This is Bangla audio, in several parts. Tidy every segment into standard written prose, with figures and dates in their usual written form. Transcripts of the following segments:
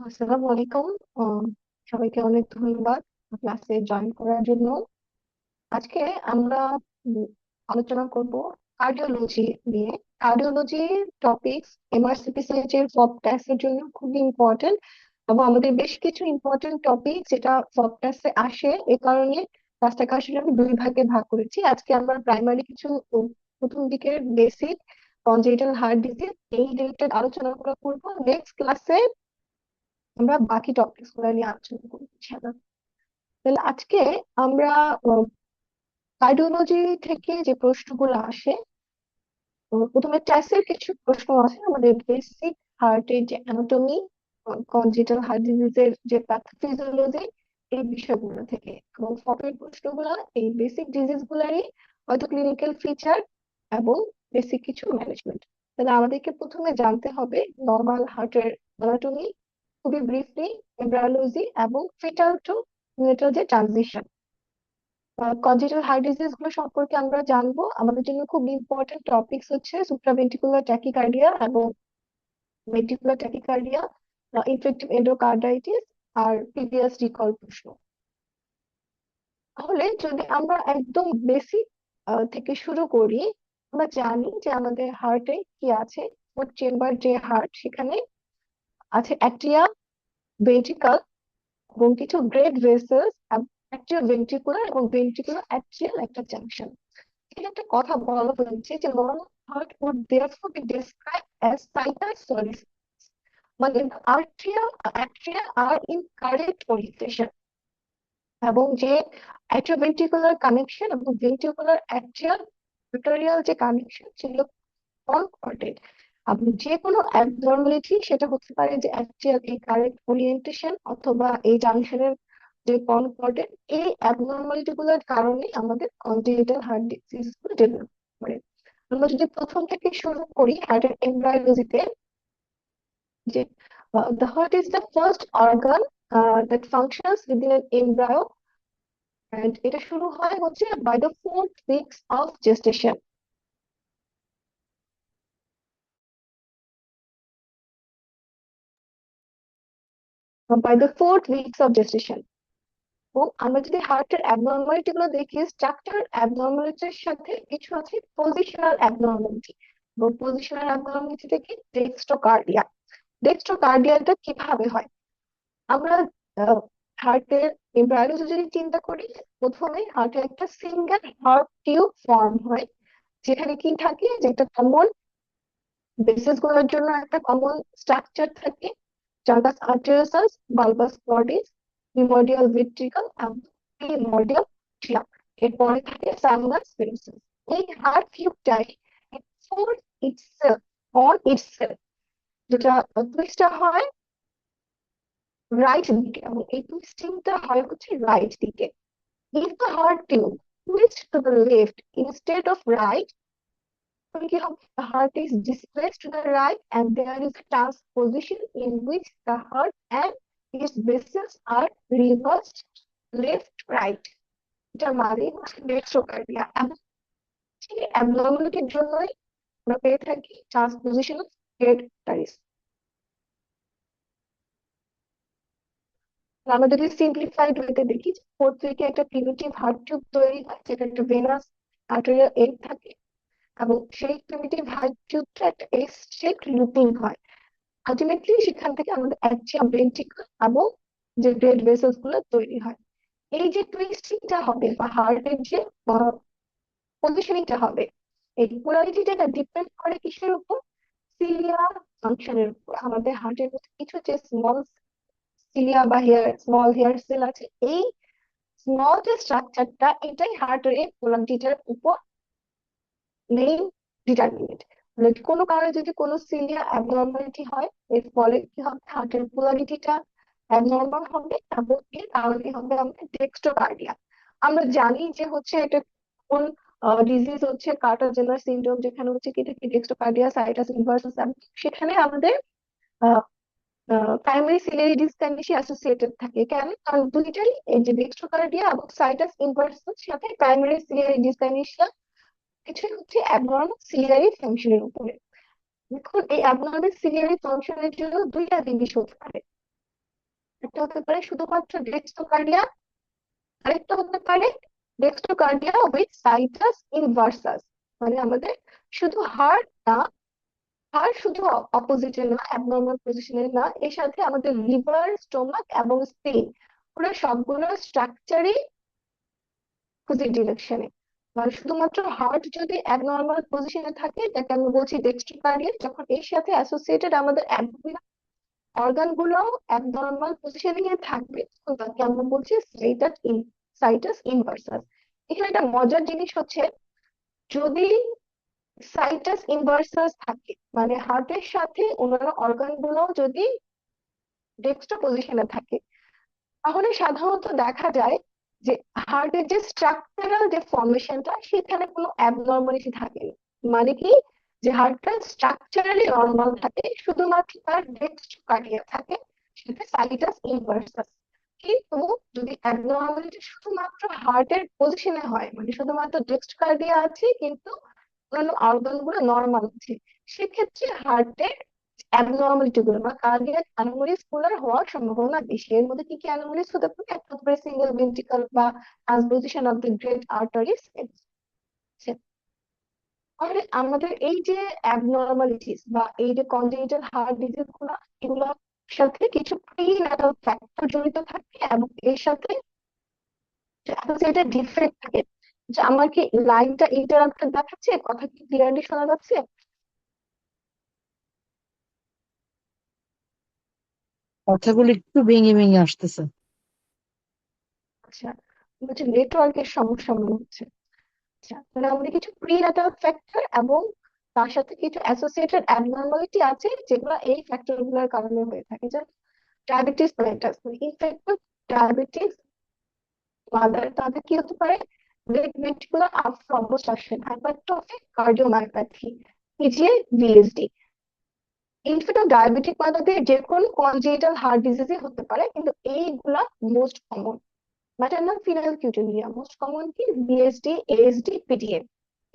আসসালামু আলাইকুম। আম, সবাইকে অনেক ধন্যবাদ ক্লাসে জয়েন করার জন্য। আজকে আমরা উম, আলোচনা করব কার্ডিওলজি নিয়ে। কার্ডিওলজি টপিকস এমআরসিপিসিএইচ এর সব টেস্টের জন্য খুবই ইম্পর্টেন্ট, এবং আমাদের বেশ কিছু ইম্পর্টেন্ট টপিক যেটা সব টেস্টে আসে। এ কারণে ক্লাসটাকে আসলে আমি দুই ভাগে ভাগ করেছি। আজকে আমরা প্রাইমারি কিছু প্রথম দিকের বেসিক কনজেনিটাল হার্ট ডিজিজ এই রিলেটেড আলোচনা করবো। নেক্সট ক্লাসে আমরা বাকি টপিকস গুলো নিয়ে আলোচনা করবো ইনশাআল্লাহ। তাহলে আজকে আমরা কার্ডিওলজি থেকে যে প্রশ্নগুলো আসে, প্রথমে টেস্টের কিছু প্রশ্ন আছে আমাদের বেসিক হার্টের যে অ্যানাটমি, কনজেনিটাল হার্ট ডিজিজের যে প্যাথোফিজিওলজি, এই বিষয়গুলো থেকে। এবং ফপের প্রশ্নগুলো এই বেসিক ডিজিজ গুলারই হয়তো ক্লিনিক্যাল ফিচার এবং বেসিক কিছু ম্যানেজমেন্ট। তাহলে আমাদেরকে প্রথমে জানতে হবে নর্মাল হার্টের অ্যানাটমি, খুবই ব্রিফলি এমব্রায়োলজি, এবং ফিটাল টু নিউনাটাল যে ট্রানজিশন। কনজেনিটাল হার্ট ডিজিজ গুলো সম্পর্কে আমরা জানবো। আমাদের জন্য খুব ইম্পর্টেন্ট টপিকস হচ্ছে সুপ্রাভেন্ট্রিকুলার ট্যাকিকার্ডিয়া এবং ভেন্ট্রিকুলার ট্যাকিকার্ডিয়া, ইনফেক্টিভ এন্ডোকার্ডাইটিস, আর প্রিভিয়াস রিকল প্রশ্ন। তাহলে যদি আমরা একদম বেসিক থেকে শুরু করি, আমরা জানি যে আমাদের হার্টে কি আছে। ফোর্থ চেম্বার যে হার্ট, সেখানে আছে অ্যাট্রিয়া, ভেন্ট্রিকল, এবং কিছু গ্রেট ভেসেলস, অ্যাট্রিও ভেন্ট্রিকুলার এবং ভেন্ট্রিকুলার অ্যাট্রিয়াল একটা জাংশন। এখানে একটা কথা বলা হয়েছে যে normal heart would therefore be described as sinusoid, মানে atria are in correct orientation, এবং যে atrioventricular কানেকশন এবং ventricular atrial arterial যে কানেকশন সেগুলো কনকর্ডেট। আপনি যে কোনো অ্যাবনর্মালিটি, সেটা হতে পারে যে অ্যাট্রিয়াল এই কারেক্ট ওরিয়েন্টেশন অথবা এই জাংশনের যে কনকর্ডেট, এই অ্যাবনর্মালিটি গুলোর কারণে আমাদের কনজেনিটাল হার্ট ডিজিজ গুলো ডেভেলপ করে। আমরা যদি প্রথম থেকে শুরু করি হার্টের এমব্রায়োলজিতে, যে the heart is the first organ that functions within an embryo, and এটা শুরু হয় হচ্ছে by the 4th weeks of gestation. By the 4th weeks of gestation. ও আমরা যদি হার্টের অ্যাবনর্মালিটি গুলো দেখি, স্ট্রাকচার অ্যাবনর্মালিটির সাথে কিছু আছে পজিশনাল অ্যাবনর্মালিটি। এবং পজিশনাল অ্যাবনর্মালিটি থেকে ডেক্সট্রোকার্ডিয়া। ডেক্সট্রোকার্ডিয়াটা কিভাবে হয়? আমরা হার্টের এমব্রায়োলজি যদি চিন্তা করি, প্রথমে হার্টে একটা সিঙ্গেল হার্ট টিউব ফর্ম হয়, যেখানে কি থাকে, যে একটা কমন বেসিস গুলোর জন্য একটা কমন স্ট্রাকচার থাকে, চার্কাস আর্টেরিয়াস, বালবাস বডিজ, প্রিমোডিয়াল ভিট্রিকল এবং প্রিমোডিয়াল ট্রিয়া। এরপরে থাকে সাইনাস ভেরিসেস। এই হার্ট টিউবটাই ফর ইটসেলফ অন ইটসেলফ, যেটা টুইস্টটা হয় রাইট দিকে, এবং এই টুইস্টিংটা হয় হচ্ছে রাইট দিকে। If the heart tube twists to the left instead of right, thinking of the heart is displaced to the right, and there is a transposition in which the heart and its vessels are reversed left right. এটার মানে হচ্ছে ডেক্সট্রোকার্ডিয়া। এবং সেই অ্যাবনর্মালিটির জন্যই আমরা পেয়ে থাকি ট্রান্সপোজিশন অফ হেড টাইস। আমরা যদি সিম্পলিফাইড ওয়েতে দেখি, ফোর্থ উইকে একটা প্রিমিটিভ হার্ট টিউব তৈরি হয়, যেটা একটা ভেনাস আর্টেরিয়াল এন্ড থাকে, এবং সেই প্রিমিটিভ হার্ট টিউবটা একটা এস শেপড লুপিং হয়। আলটিমেটলি সেখান থেকে আমাদের অ্যাট্রিয়াম ভেন্ট্রিকল এবং যে ব্লাড ভেসেলস গুলো তৈরি হয়। এই যে টুইস্টিংটা হবে বা হার্টের যে পজিশনিংটা হবে, এই পোলারিটিটা ডিপেন্ড করে কিসের উপর? সিলিয়া ফাংশনের উপর। আমাদের হার্টের মধ্যে কিছু যে স্মল সিলিয়া বা হেয়ার, স্মল হেয়ার সেল আছে, এই স্মল যে স্ট্রাকচারটা, এটাই হার্টের এই পোলারিটিটার উপর মেইন ডিটারমিনেন্ট। মানে কোনো কারণে যদি কোনো সিলিয়া অ্যাবনর্মালিটি হয়, এর ফলে কি হবে? হার্টের পোলারিটিটা অ্যাবনর্মাল হবে, এবং এর কারণে হবে আমাদের ডেক্সট্রোকার্ডিয়া। আমরা জানি যে হচ্ছে এটা কোন ডিজিজ হচ্ছে কার্টার জেনার সিনড্রোম, যেখানে হচ্ছে কি থাকে ডেক্সট্রোকার্ডিয়া সাইটাস ইনভার্সাস, সেখানে আমাদের প্রাইমারি সিলিয়ারি ডিসকাইনেসিয়া অ্যাসোসিয়েটেড থাকে। কেন? কারণ দুইটাই, এই যে ডেক্সট্রোকার্ডিয়া এবং সাইটাস ইনভার্সাস সাথে প্রাইমারি সিলিয়ারি ডিসকাইনেসিয়া কিছুই হচ্ছে অ্যাবনর্মাল সিলিয়ারি ফাংশনের উপরে। দেখুন, এই অ্যাবনর্মাল সিলিয়ারি ফাংশনের জন্য দুইটা জিনিস হতে পারে। একটা হতে পারে শুধুমাত্র ডেক্সট্রোকার্ডিয়া, আরেকটা হতে পারে ডেক্সট্রোকার্ডিয়া উইথ সাইটাস ইনভার্সাস, মানে আমাদের শুধু হার্ট না, হার্ট শুধু অপোজিটে না, অ্যাবনর্মাল পজিশনে না, এর সাথে আমাদের লিভার, স্টোমাক এবং স্প্লিন পুরো সবগুলো স্ট্রাকচারই অপোজিট ডিরেকশনে। মানে শুধুমাত্র হার্ট যদি অ্যাবনর্মাল পজিশনে থাকে, যাকে আমরা বলছি ডেক্সট্রোকার্ডিয়া, যখন এর সাথে অ্যাসোসিয়েটেড আমাদের অর্গান গুলো অ্যাবনর্মাল পজিশনিং এ থাকবে, তখন তাকে আমরা বলছি সাইটাস ইনভার্সাস। এখানে একটা মজার জিনিস হচ্ছে, যদি সাইটাস ইনভার্সাস থাকে মানে হার্টের সাথে অন্যান্য অর্গান গুলো যদি ডেক্সট্রো পজিশনে থাকে, তাহলে সাধারণত দেখা যায় যে হার্টের যে স্ট্রাকচারাল যে ফর্মেশনটা, সেখানে কোনো অ্যাবনর্মালিটি থাকে না। মানে কি, যে হার্টটা স্ট্রাকচারালি নর্মাল থাকে, শুধুমাত্র তার ডেক্সট্রোকার্ডিয়া থাকে, সেটা সাইটাস ইনভার্সাস। কিন্তু যদি অ্যাবনর্মালিটি শুধুমাত্র হার্টের পজিশনে হয়, মানে শুধুমাত্র ডেক্সট্রোকার্ডিয়া আছে কিন্তু অন্যান্য অর্গান গুলো নর্মাল আছে, সেক্ষেত্রে হার্টের অ্যাবনর্মালিটি গুলো বা কার্ডিয়াক অ্যানোমালিস গুলোর হওয়ার সম্ভাবনা বেশি। এর মধ্যে কি কি অ্যানোমালিস হতে পারে? একটা হতে পারে সিঙ্গেল ভেন্ট্রিকল বা transposition of the great arteries. তাহলে আমাদের এই যে অ্যাবনর্মালিটিস বা এই যে কনজেনিটাল হার্ট ডিজিজ গুলো, এগুলোর সাথে কিছু প্রিন্যাটাল ফ্যাক্টর জড়িত থাকে এবং এর সাথে অ্যাসোসিয়েটেড ডিফেক্ট থাকে। যে আমার কি লাইনটা ইন্টারাপ্টেড দেখাচ্ছে? কথা কি ক্লিয়ারলি শোনা যাচ্ছে? কথাগুলো একটু ভেঙে ভেঙে আসতেছে। আচ্ছা, হচ্ছে নেটওয়ার্কের সমস্যা মনে হচ্ছে। আচ্ছা, মানে আমাদের কিছু প্রিন্যাটাল ফ্যাক্টর এবং তার সাথে কিছু অ্যাসোসিয়েটেড অ্যাবনর্মালিটি আছে, যেগুলো এই ফ্যাক্টর গুলোর কারণে হয়ে থাকে। যেমন ডায়াবেটিস মেলিটাস, মানে ইনফেক্টিভ ডায়াবেটিস মাদার, তাদের কি হতে পারে? Left ventricular outflow obstruction, hypertrophic cardiomyopathy, PGA, VSD. Infective diabetic মাদারদের যে কোনো কনজেনিটাল হার্ট ডিজিজই হতে পারে, কিন্তু এইগুলা most common. Maternal phenylketonuria most common কি? BSD, ASD, PTM.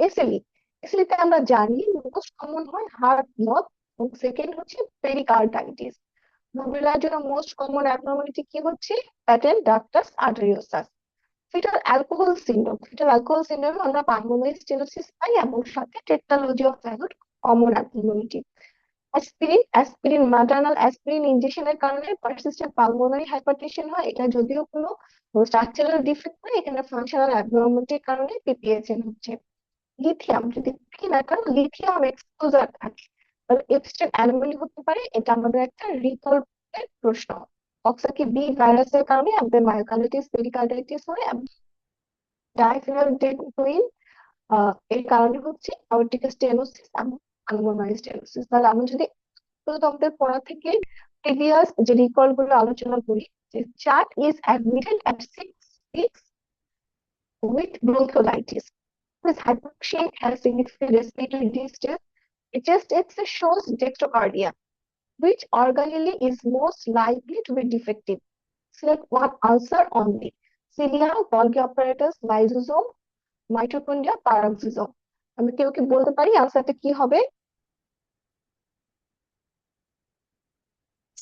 SLE, SLE তে আমরা জানি মোস্ট কমন হয় হার্ট ব্লক, এবং সেকেন্ড হচ্ছে পেরিকার্ডাইটিস। রোগীদের জন্য মোস্ট কমন অ্যাবনর্মালিটি কি হচ্ছে? Patent ductus arteriosus. Fetal alcohol সিন্ড্রোমে আমরা পালমোনারি স্টেনোসিস পাই এবং সাথে tetralogy of Fallot common abnormality. Aspirin maternal aspirin ইনজেকশনের কারণে পারসিস্টেন্ট পালমোনারি হাইপারটেনশন হয়। এটা যদিও কোনো স্ট্রাকচারাল ডিফেক্ট নয়, এখানে ফাংশনাল অ্যাবনর্মালিটির কারণে পিপিএচএন হচ্ছে। লিথিয়াম, যদি প্রিনাটাল লিথিয়াম এক্সপোজার থাকে, তাহলে এপস্টেন অ্যানোমালি হতে পারে। এটা আমাদের একটা রিকল প্রশ্ন। কক্সাকি বি ভাইরাসের কারণে আমাদের মায়োকার্ডিটিস পেরিকার্ডাইটিস হয়, এবং ডাইফেনল এর কারণে হচ্ছে আর্টিক স্টেনোসিস এবং পালমোনারি স্টেনোসিস। তাহলে আমি যদি তোমাদের পড়া থেকে প্রিভিয়াস যে রিকল গুলো আলোচনা করি, যে chart is admitted at 6 weeks with bronchiolitis. With hypoxia has significant respiratory distress. It just shows dextrocardia. Which organelle is most likely to be defective? Select one answer only. Cilia, Golgi apparatus, lysosome, mitochondria, peroxisome. আমি কেউ কি বলতে পারি আনসারটা কি হবে?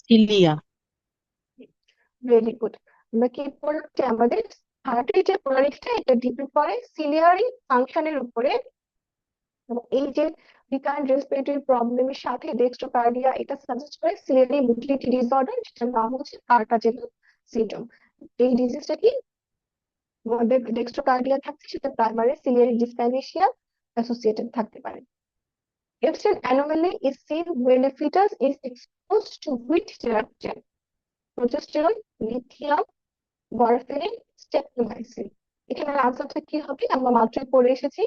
সিলিয়া। Very good. আমরা কি পড়ছি? আমাদের হার্টের যে পোলারিটিটা, এটা ডিপেন্ড করে সিলিয়ারি ফাংশনের উপরে। এবং এই যে রিকারেন্ট রেসপিরেটরি প্রবলেমের সাথে ডেক্সট্রোকার্ডিয়া, এটা সাজেস্ট করে সিলিয়ারি মোটিলিটি ডিসঅর্ডার, যেটার নাম হচ্ছে কার্টাজেনাল সিনড্রোম। এই ডিজিজটা কি আমাদের ডেক্সট্রোকার্ডিয়া থাকছে, সেটা প্রাইমারি সিলিয়ারি ডিসকাইনেসিয়া অ্যাসোসিয়েটেড থাকতে পারে। Epstein anomaly is seen when a fetus is exposed to which reactant? Progesterone, lithium, warfarin, streptomycin. এখানে আনসারটা কি হবে? আমরা মাত্রই পড়ে এসেছি।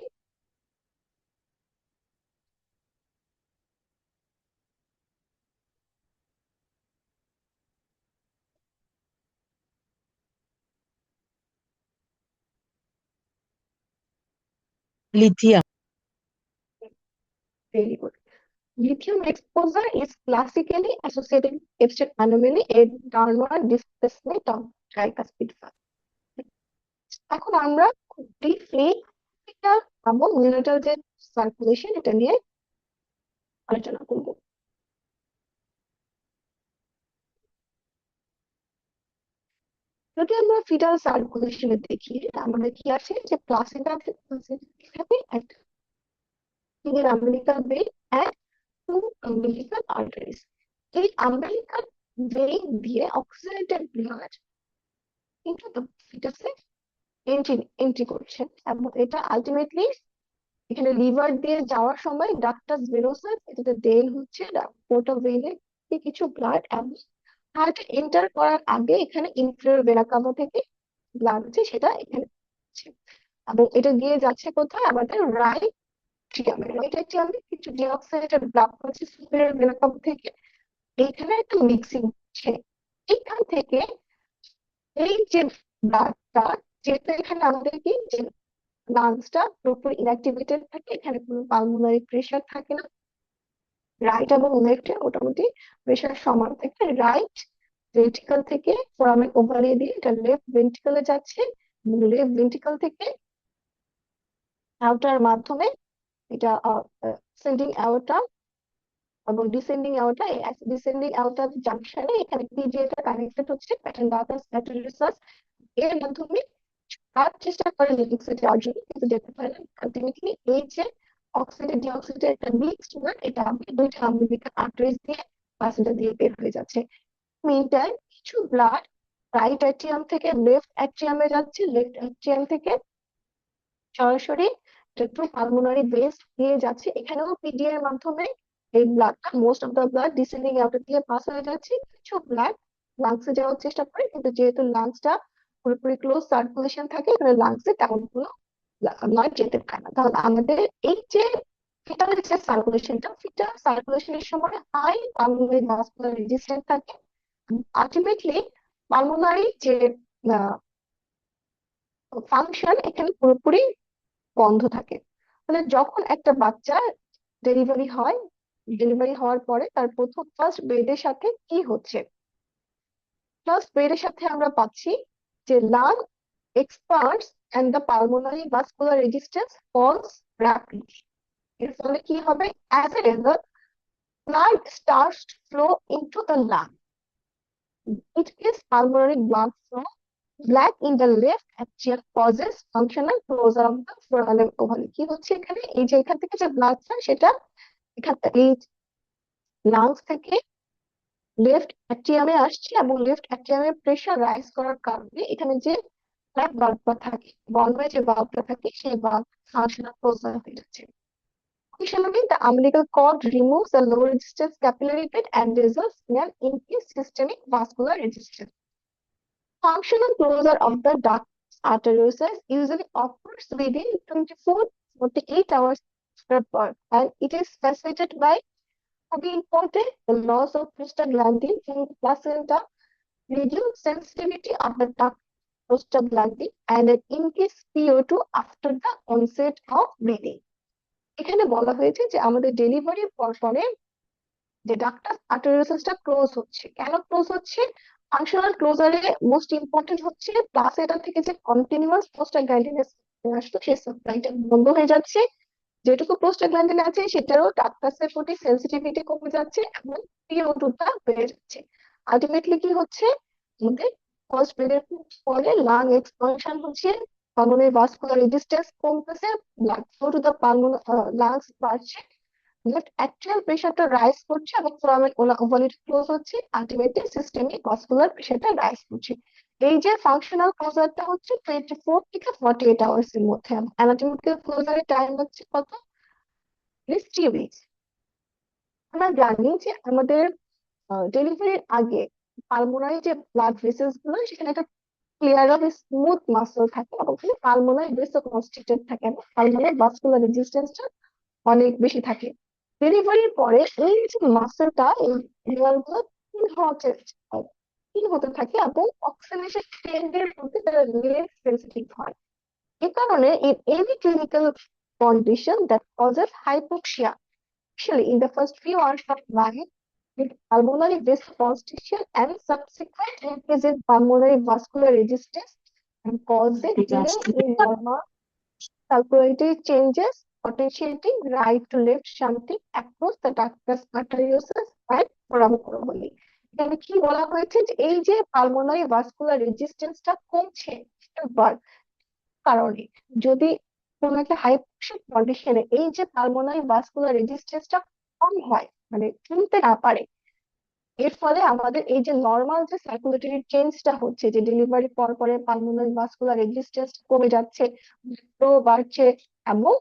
Lithium. Very good. Lithium exposure is classically associated with Epstein anomaly and downward displacement of tricuspid valve. এখন আমরা খুব ব্রিফলি এবং নিউনাটাল যে সার্কুলেশন, এটা নিয়ে আলোচনা করব। যদি আমরা ফিটাল সার্কুলেশনে দেখি, আমাদের কি আছে যে প্লাসেন্টা থাকে একটা umbilical vein and two umbilical arteries. এই umbilical vein দিয়ে অক্সিজেনেটেড ব্লাড কিন্তু ফিটাসে এন্ট্রি এন্ট্রি করছে, এবং এটা আলটিমেটলি এখানে লিভার দিয়ে যাওয়ার সময় ডাক্টাস ভেনোসাস এটাতে দেন হচ্ছে পোর্টাল ভেইনে কিছু ব্লাড, এবং হার্ট এন্টার করার আগে এখানে ইনফেরিয়র ভেনা কাভা থেকে ব্লাড আছে সেটা এখানে আছে। এবং এটা গিয়ে যাচ্ছে কোথায়, আমাদের রাইট ট্রিয়ামে। রাইট ট্রিয়ামে কিছু ডিঅক্সাইডেটেড ব্লাড হচ্ছে সুপিরিয়র ভেনা কাভা থেকে, এইখানে একটা মিক্সিং হচ্ছে। এইখান থেকে এই যে ব্লাডটা, যেহেতু এখানে আমাদের কি যে লাংসটা পুরোপুরি ইনঅ্যাক্টিভেটেড থাকে, এখানে কোনো পালমোনারি প্রেসার থাকে না, রাইট এবং লেফটে মোটামুটি প্রেসার সমান থাকে। রাইট ভেন্ট্রিকল থেকে ফোরামেন ওভারি দিয়ে এটা লেফট ভেন্ট্রিকলে যাচ্ছে, লেফট ভেন্ট্রিকল থেকে আউটার মাধ্যমে এটা সেন্ডিং আওটা এবং ডিসেন্ডিং আওটা, ডিসেন্ডিং আওটা জাংশনে এখানে পিজিএটা কানেক্টেড হচ্ছে প্যাটেন্টাটাস প্যাটেরিসাস, এর মাধ্যমে আর চেষ্টা করে লিপিডস যাওয়ার জন্য, কিন্তু যেতে পারে না। আলটিমেটলি এই যে অক্সিডেড ডিঅক্সিডের একটা মিক্সড ওয়ার, এটা আমাদের দুইটা আম্বিলিকাল আর্টারিজ দিয়ে প্লাসেন্টা দিয়ে বের হয়ে যাচ্ছে। মিনটাইম কিছু ব্লাড রাইট অ্যাট্রিয়াম থেকে লেফট অ্যাট্রিয়ামে যাচ্ছে, লেফট অ্যাট্রিয়াম থেকে সরাসরি থ্রু পালমোনারি বেস দিয়ে যাচ্ছে। এখানেও পিডিএ এর মাধ্যমে এই ব্লাডটা, most of the blood descending আউটার দিয়ে পাস হয়ে যাচ্ছে। কিছু ব্লাড লাংসে যাওয়ার চেষ্টা করে, কিন্তু যেহেতু লাংসটা পুরোপুরি ক্লোজ সার্কুলেশন থাকে, এখানে লাংসে তেমন কোনো নয় যেতে পারে না। তাহলে আমাদের এই যে ফিটাল যে সার্কুলেশনটা, ফিটাল সার্কুলেশনের সময় হাই পালমোনারি ভাস্কুলার রেজিস্ট্যান্স থাকে। আলটিমেটলি পালমোনারি যে ফাংশন এখানে পুরোপুরি বন্ধ থাকে। মানে যখন একটা বাচ্চা ডেলিভারি হয়, ডেলিভারি হওয়ার পরে তার প্রথম ফার্স্ট বেডের সাথে কি হচ্ছে, ফার্স্ট বেডের সাথে আমরা পাচ্ছি যে lung expands and the pulmonary vascular resistance falls rapidly. এর ফলে কি হবে, as a result blood starts to flow into the lung. It is pulmonary blood flow. Black in the left atrium causes functional closure of the foramen ovale. কি হচ্ছে এখানে, এই যে এখান থেকে যে ব্লাডটা সেটা এখান এই লাংস থেকে লেফট অ্যাট্রিয়ামে আসছে, এবং লেফট অ্যাট্রিয়ামে প্রেসার রাইজ করার কারণে এখানে যে ব্লাড বাল্বটা থাকে, বন্ধ যে বাল্বটা থাকে, সেই বাল্ব ফাংশনাল ক্লোজার হয়ে যাচ্ছে। Additionally, the umbilical cord removes the low resistance capillary bed and results in an increased systemic vascular resistance. Functional closure of the duct arteriosus usually occurs within 24-48 hours after birth, and it is facilitated by, to be important, the loss of prostaglandin in the placenta, reduced sensitivity of the duct prostaglandin, and an increased PO2 after the onset of bleeding. এখানে বলা হয়েছে যে আমাদের ডেলিভারির পরে যে ডাক্টাস আর্টেরিওসাসটা ক্লোজ হচ্ছে, কেন ক্লোজ হচ্ছে, ফাংশনাল ক্লোজারে মোস্ট ইম্পর্টেন্ট হচ্ছে প্লাসেন্টা থেকে যে কন্টিনিউয়াস প্রোস্টাগ্ল্যান্ডিনের আসতো সেই সাপ্লাইটা বন্ধ হয়ে যাচ্ছে। যেটুকু প্রোস্টাগ্ল্যান্ডিন আছে সেটারও ডাক্টাসের প্রতি সেন্সিটিভিটি কমে যাচ্ছে, এবং পিও2টা বেড়ে যাচ্ছে। আলটিমেটলি কি হচ্ছে, আমাদের ফার্স্ট বেডের পরে লাং এক্সপানশন হচ্ছে, পালমোনারি ভাস্কুলার রেজিস্ট্যান্স কমতেছে, blood flow to the lungs বাড়ছে, লেফট অ্যাট্রিয়াল প্রেশারটা রাইজ করছে, এবং ফোরামেন ওভালিটা ক্লোজ হচ্ছে, আলটিমেটলি সিস্টেমিক ভাস্কুলার প্রেশারটা রাইজ করছে। এই যে ফাংশনাল ক্লোজারটা হচ্ছে 24 থেকে 48 আওয়ার্স এর মধ্যে, অ্যানাটমিক্যাল ক্লোজারের টাইম হচ্ছে কত, 3 উইকস। আমরা জানি যে আমাদের ডেলিভারির আগে পালমোনারি যে ব্লাড ভেসেলস গুলো, সেখানে একটা ক্লিয়ার অফ স্মুথ মাসল থাকে, এবং পালমোনারি ভেসো কনস্ট্রিক্টেড থাকে, এবং পালমোনারি ভাস্কুলার রেজিস্ট্যান্সটা অনেক বেশি থাকে। ডেলিভারির পরে এই যে মাসলটা, এই লেয়ার গুলো থিন হতে থাকে, এবং অক্সিজেনেশন ট্রেন্ডের প্রতি তারা লেস সেন্সিটিভ হয়। এ কারণে in any clinical condition that causes hypoxia, especially in the first few hours of life, with pulmonary vasoconstriction and subsequent increase in pulmonary vascular resistance, and cause a delay in normal circulatory changes, potentiating right to left shunting across the ductus arteriosus and foramen ovale. এখানে কি বলা হয়েছে যে এই যে পালমোনারি ভাস্কুলার রেজিস্ট্যান্সটা কমছে কারণে, যদি কোনো একটা হাইপোক্সিক কন্ডিশনে এই যে পালমোনারি ভাস্কুলার রেজিস্ট্যান্সটা কম হয়, মানে কমতে না পারে, এর ফলে আমাদের এই যে নর্মাল যে সার্কুলেটরি চেঞ্জটা হচ্ছে, যে ডেলিভারি পর পরে পালমোনারি ভাস্কুলার রেজিস্ট্যান্স কমে যাচ্ছে, flow বাড়ছে, এবং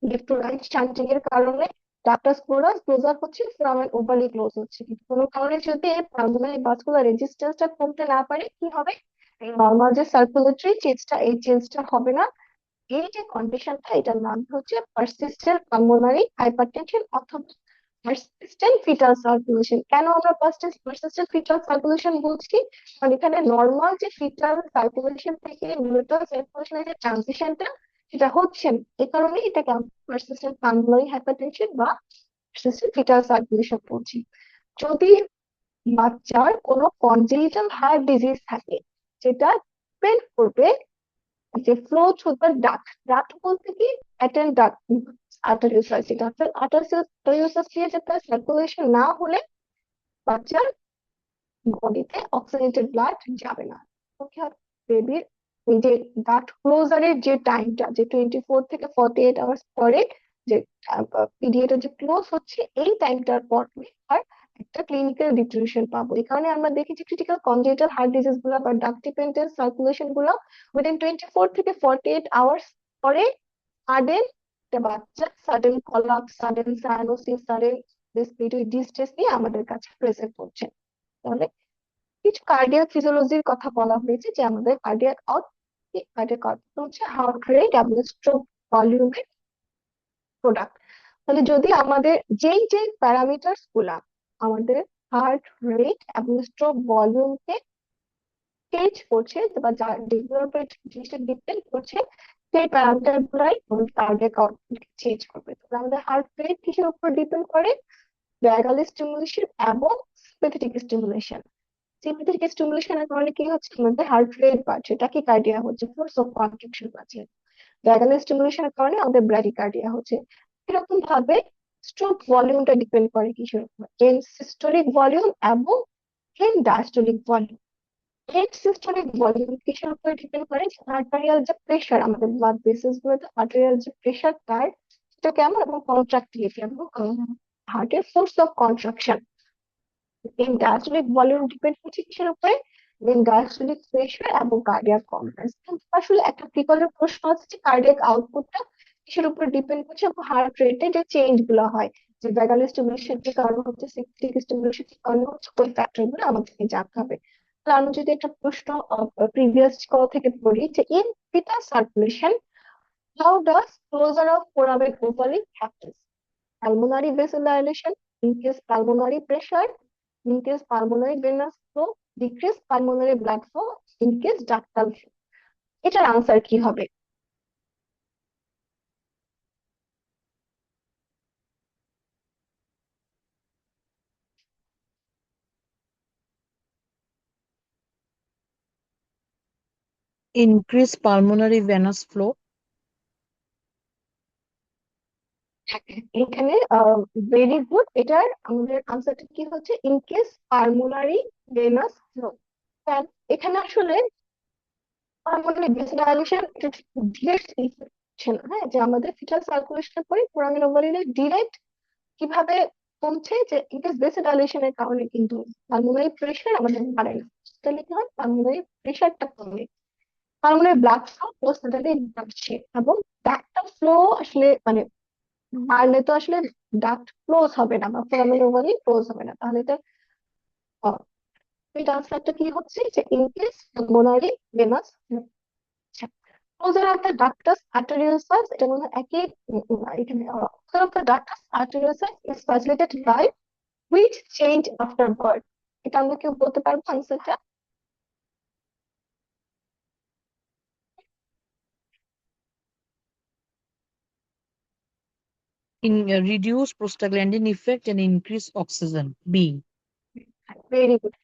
ইলেকট্রোলাইট শান্টিং এর কারণে ডাক্টাস ক্লোরাস ক্লোজার হচ্ছে, ফোরামেন ওভারলি ক্লোজ হচ্ছে, কিন্তু কোনো কারণে যদি পালমোনারি ভাস্কুলার রেজিস্ট্যান্সটা কমতে না পারে, কি হবে? এই নর্মাল যে সার্কুলেটরি চেঞ্জটা, এই চেঞ্জটা হবে না। এই যে কন্ডিশনটা, এটার নাম হচ্ছে পারসিস্টেন্ট পালমোনারি হাইপারটেনশন অথবা পারসিস্টেন্ট ফিটাল সার্কুলেশন। কেন আমরা পারসিস্টেন্ট ফিটাল সার্কুলেশন বলছি? কারণ এখানে নর্মাল যে ফিটাল সার্কুলেশন থেকে নিউট্রাল সার্কুলেশনের যে ট্রানজিশনটা, সেটা হচ্ছে না। এই কারণে এটাকে আমরা পারসিস্টেন্ট পালমোনারি হাইপারটেনশন বা পারসিস্টেন্ট ফিটাল সার্কুলেশন বলছি। যদি বাচ্চার কোনো কনজেনিটাল হার্ট ডিজিজ থাকে, যেটা ডিপেন্ড করবে যে flow through the duct, duct বলতে কি, অ্যাটেন্ড ডাক্ট, আর্টারিওসাস, যেটা অর্থাৎ আর্টারিওসাস দিয়ে যাতে সার্কুলেশন না হলে বাচ্চার বডিতে অক্সিজেনেটেড ব্লাড যাবে না। ওকে, বেবির এই যে ডাক্ট ক্লোজারের যে টাইমটা, যে 24 থেকে 48 আওয়ার্স পরে যে পিরিয়ডে যে ক্লোজ হচ্ছে, এই টাইমটার পর আর একটা ক্লিনিক্যাল ডিটারেশন পাবো। এই কারণে আমরা দেখি যে ক্রিটিক্যাল কনজেনিটাল হার্ট ডিজিজ গুলা বা ডাক্ট ডিপেন্ডেন্ট সার্কুলেশন গুলো উইদিন 24 থেকে 48 আওয়ার্স পরে সাডেন, একটা বাচ্চা sudden collapse, sudden cyanosis, sudden respiratory distress নিয়ে আমাদের কাছে প্রেজেন্ট করছে। তাহলে কিছু কার্ডিয়াক ফিজিওলজির কথা বলা হয়েছে, যে আমাদের কার্ডিয়াক আউটপুট হচ্ছে হার্ট রেট এবং স্ট্রোক ভলিউমের প্রোডাক্ট। তাহলে যদি আমাদের যেই যে প্যারামিটারস গুলা আমাদের হার্ট রেট এবং স্ট্রোক ভলিউমকে চেঞ্জ করছে, বা যার ডেভেলপমেন্ট জিনিসটা ডিপেন্ড করছে, সেই প্যারামিটার গুলাই কার্ডিয়াক আউটপুট চেঞ্জ করবে। তাহলে আমাদের হার্ট রেট কিসের উপর ডিপেন্ড করে? ভ্যাগাল স্টিমুলেশন এবং সিম্প্যাথেটিক স্টিমুলেশন। সিম্প্যাথেটিক স্টিমুলেশনের কারণে কি হচ্ছে? আমাদের হার্ট রেট বাড়ছে, টাকিকার্ডিয়া হচ্ছে, ফোর্স অফ কন্ট্রাকশন বাড়ছে। ভ্যাগাল স্টিমুলেশনের কারণে আমাদের ব্র্যাডিকার্ডিয়া হচ্ছে। এরকম ভাবে স্ট্রোক ভলিউমটা ডিপেন্ড করে কিসের উপর? এন সিস্টোলিক ভলিউম এবং N diastolic volume. N systolic volume কিসের উপর ডিপেন্ড করে? আর্টারিয়াল যে প্রেশার, আমাদের ব্লাড ভেসেলস গুলোতে আর্টারিয়াল যে প্রেশার, তার সেটা কেমন, এবং কন্ট্রাক্টিভিটি এবং হার্টের ফোর্স অফ কন্ট্রাকশন। এই ডায়াস্টোলিক ভলিউম ডিপেন্ড করছে কিসের উপরে? দেন ডায়াস্টোলিক প্রেশার এবং কার্ডিয়াক কম্প্রেস। আসলে একটা প্রিকলের প্রশ্ন আছে যে কার্ডিয়াক আউটপুটটা কিসের উপর ডিপেন্ড করছে, এবং হার্ট রেটে যে চেঞ্জ গুলো হয়, যে ভ্যাগাল স্টিমুলেশন এর কারণে হচ্ছে, সিম্প্যাথেটিক স্টিমুলেশন এর কারণে হচ্ছে, ওই ফ্যাক্টর গুলো আমাদেরকে জানতে হবে। তাহলে আমি যদি একটা প্রশ্ন প্রিভিয়াস কল থেকে পড়ি, যে in fetal circulation how does closure of foramen ovale happens? Pulmonary vasodilation, increase pulmonary pressure, increase pulmonary venous flow, decrease pulmonary blood flow, increase ductal flow. এটার আনসার কি হবে? increase pulmonary venous flow. এখানে ভেরি গুড, এটার আমাদের আনসারটা কি হচ্ছে? Increase pulmonary venous flow. এখানে আসলে পালমোনারি ভেসোডাইলেশন এটা ডিরেক্ট হচ্ছে না, হ্যাঁ, যে আমাদের ফিটাল সার্কুলেশনের পরে ফোরামিন ওভারিনে ডিরেক্ট কিভাবে কমছে, যে ইনকেস ভেসোডাইলেশনের কারণে কিন্তু পালমোনারি প্রেশার আমাদের বাড়ে না। তাহলে কি হয়? পালমোনারি প্রেশারটা কমে, পালমোনারি ব্লাড ফ্লো পোস্টালি বাড়ছে, এবং ডাক্টটা ফ্লো আসলে মানে বাড়লে তো আসলে ডাক্ট ক্লোজ হবে না, বা ফোরামিন ওভারি ক্লোজ হবে না। তাহলে তো এই আনসারটা কি হচ্ছে? যে in case pulmonary venous closure of the ductus arteriosus, এটা মনে হয় একই এখানে closure of the ductus arteriosus is facilitated by which change after birth. এটা আমরা কেউ বলতে পারবো আনসারটা? Reduce prostaglandin effect and increase oxygen. B. Very good.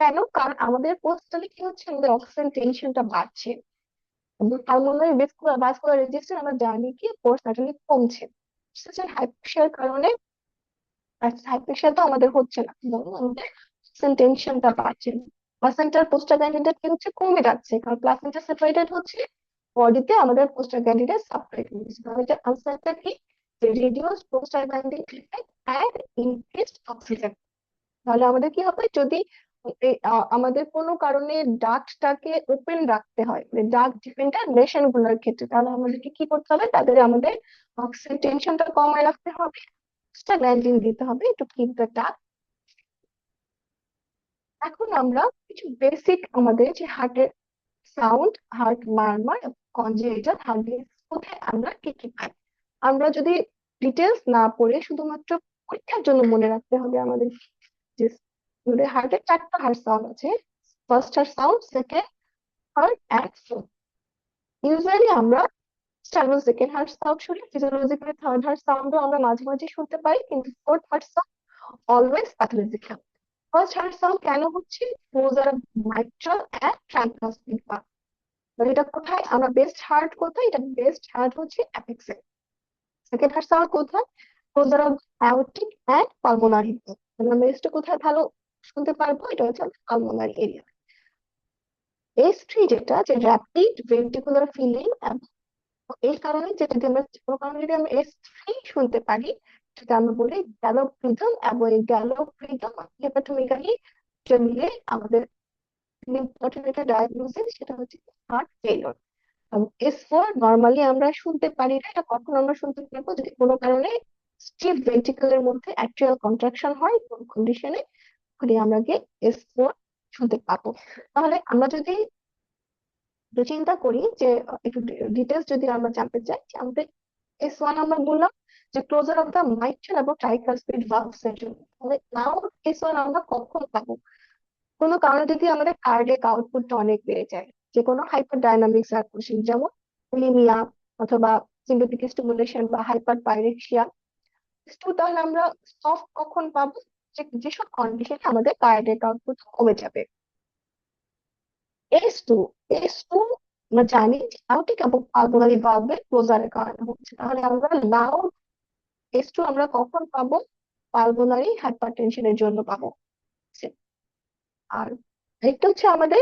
কেন? কারণ আমাদের পোস্টালে কি হচ্ছে, আমাদের অক্সিজেন টেনশনটা বাড়ছে, এবং পালমোনারি ভাস্কুলার রেজিস্ট্যান্স আমরা জানি কি পোস্টালি কমছে। অক্সিজেন হাইপোক্সিয়ার কারণে, হাইপোক্সিয়া তো আমাদের হচ্ছে না, বরং আমাদের টেনশনটা বাড়ছে, প্লাসেন্টার প্রোস্টাগ্ল্যান্ডিনটা কি হচ্ছে, কমে যাচ্ছে, কারণ প্লাসেন্টা সেপারেটেড হচ্ছে, বডিতে আমাদের প্রোস্টাগ্ল্যান্ডিনের সাপ্রেট হচ্ছে, তাহলে এটা আনসারটা কি, যে reduce prostaglandin effect and increased oxygen. তাহলে আমাদের কি হবে, যদি আমাদের কোনো কারণে ডাক্টটাকে ওপেন রাখতে হয়, মানে ডাক্ট ডিপেন্ডেন্ট লেশন গুলোর ক্ষেত্রে, তাহলে আমাদেরকে কি করতে হবে, তাদের আমাদের অক্সিজেন টেনশনটা কমায় রাখতে হবে, প্রোস্টাগ্ল্যান্ডিন দিতে হবে টু কিপ দ্য ডাক্ট। এখন আমরা কিছু বেসিক আমাদের যে হার্টের sound, heart murmur, congenital heart disease কোথায় আমরা কি কি পাই, আমরা যদি ডিটেলস না পড়ে শুধুমাত্র পরীক্ষার জন্য মনে রাখতে হবে আমাদের, যে আমাদের হার্টের চারটা হার্ট সাউন্ড আছে, first heart sound, second heart and fourth. Usually আমরা স্ট্যাবল সেকেন্ড হার্ট সাউন্ড শুনি, ফিজিওলজিক্যালি থার্ড হার্ট সাউন্ডও আমরা মাঝে মাঝে শুনতে পাই, কিন্তু fourth heart sound always pathological. First heart sound কেন হচ্ছে, those are mitral and tricuspid valve। মানে এটা কোথায়, আমরা বেস্ট হার্ট কোথায়, এটা বেস্ট হার্ট হচ্ছে অ্যাপেক্সে। সেকেন্ড হার্ট সাউন্ড কোথায়, those are aortic and pulmonary valve। মানে আমরা বেস্ট কোথায় ভালো শুনতে পারবো, এটা হচ্ছে পালমোনারি এরিয়া। S3 যেটা, যে র্যাপিড ভেন্ট্রিকুলার ফিলিং, এই কারণে যে যদি আমরা কোনো কারণে যদি আমরা S3 শুনতে পারি, সেটা আমরা বলি গ্যালোপ রিদম, এবং এই গ্যালোপ রিদম হেপাটোমেগালি মিলে আমাদের ইম্পর্টেন্ট একটা ডায়াগনোসিস, সেটা হচ্ছে হার্ট ফেলিওর। S4 নর্মালি আমরা শুনতে পারি না, এটা কখন আমরা শুনতে পারবো, যদি কোনো কারণে স্টিফ ভেন্ট্রিকলের মধ্যে অ্যাট্রিয়াল কন্ট্রাকশন হয়, কোন কন্ডিশনে, তখনই আমরা গিয়ে S4 শুনতে পাবো। তাহলে আমরা যদি একটু চিন্তা করি যে একটু ডিটেলস যদি আমরা জানতে চাই, যে আমাদের S1 আমরা বললাম যে ক্লোজার অফ দ্য মাইট্রাল এবং ট্রাইকাসপিড ভালভস এর জন্য। তাহলে নাও S1 আমরা কখন পাবো, কোনো কারণে যদি আমাদের কার্ডিয়াক আউটপুটটা অনেক বেড়ে যায়, যে কোনো হাইপার ডাইনামিক সার্কুলেশন, যেমন লিমিয়া অথবা সিম্পেথেটিক স্টিমুলেশন বা হাইপার পাইরেক্সিয়া, তাহলে আমরা স্টপ কখন পাবো, যেসব কন্ডিশনে আমাদের কার্ডিয়াক আউটপুট কমে যাবে। S2, S2 আমরা জানি যে আউটিক এবং পালমোনারি ভালভের ক্লোজারের কারণে হচ্ছে, তাহলে আমরা লাউড S2 আমরা কখন পাবো, পালমোনারি হাইপারটেনশনের জন্য পাবো। আর একটা হচ্ছে আমাদের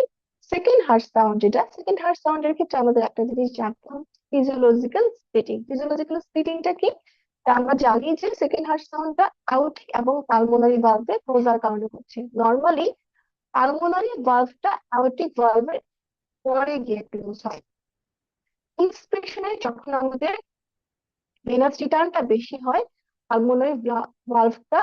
সেকেন্ড হার্ট সাউন্ড, যেটা সেকেন্ড হার্ট সাউন্ডের ক্ষেত্রে আমাদের একটা জিনিস জানতে হবে, ফিজিওলজিক্যাল স্প্লিটিং। ফিজিওলজিক্যাল স্প্লিটিংটা কি, তা আমরা জানি যে সেকেন্ড হার্ট সাউন্ডটা আউটিক এবং পালমোনারি ভালভের ক্লোজার কারণে হচ্ছে। নর্মালি পালমোনারি ভালভটা আউটিক ভালভের পরে গিয়ে ক্লোজ হয়। ইন্সপিরেশনে যখন আমাদের ভেনাস রিটার্নটা বেশি হয়, পালমোনারি ভালভটা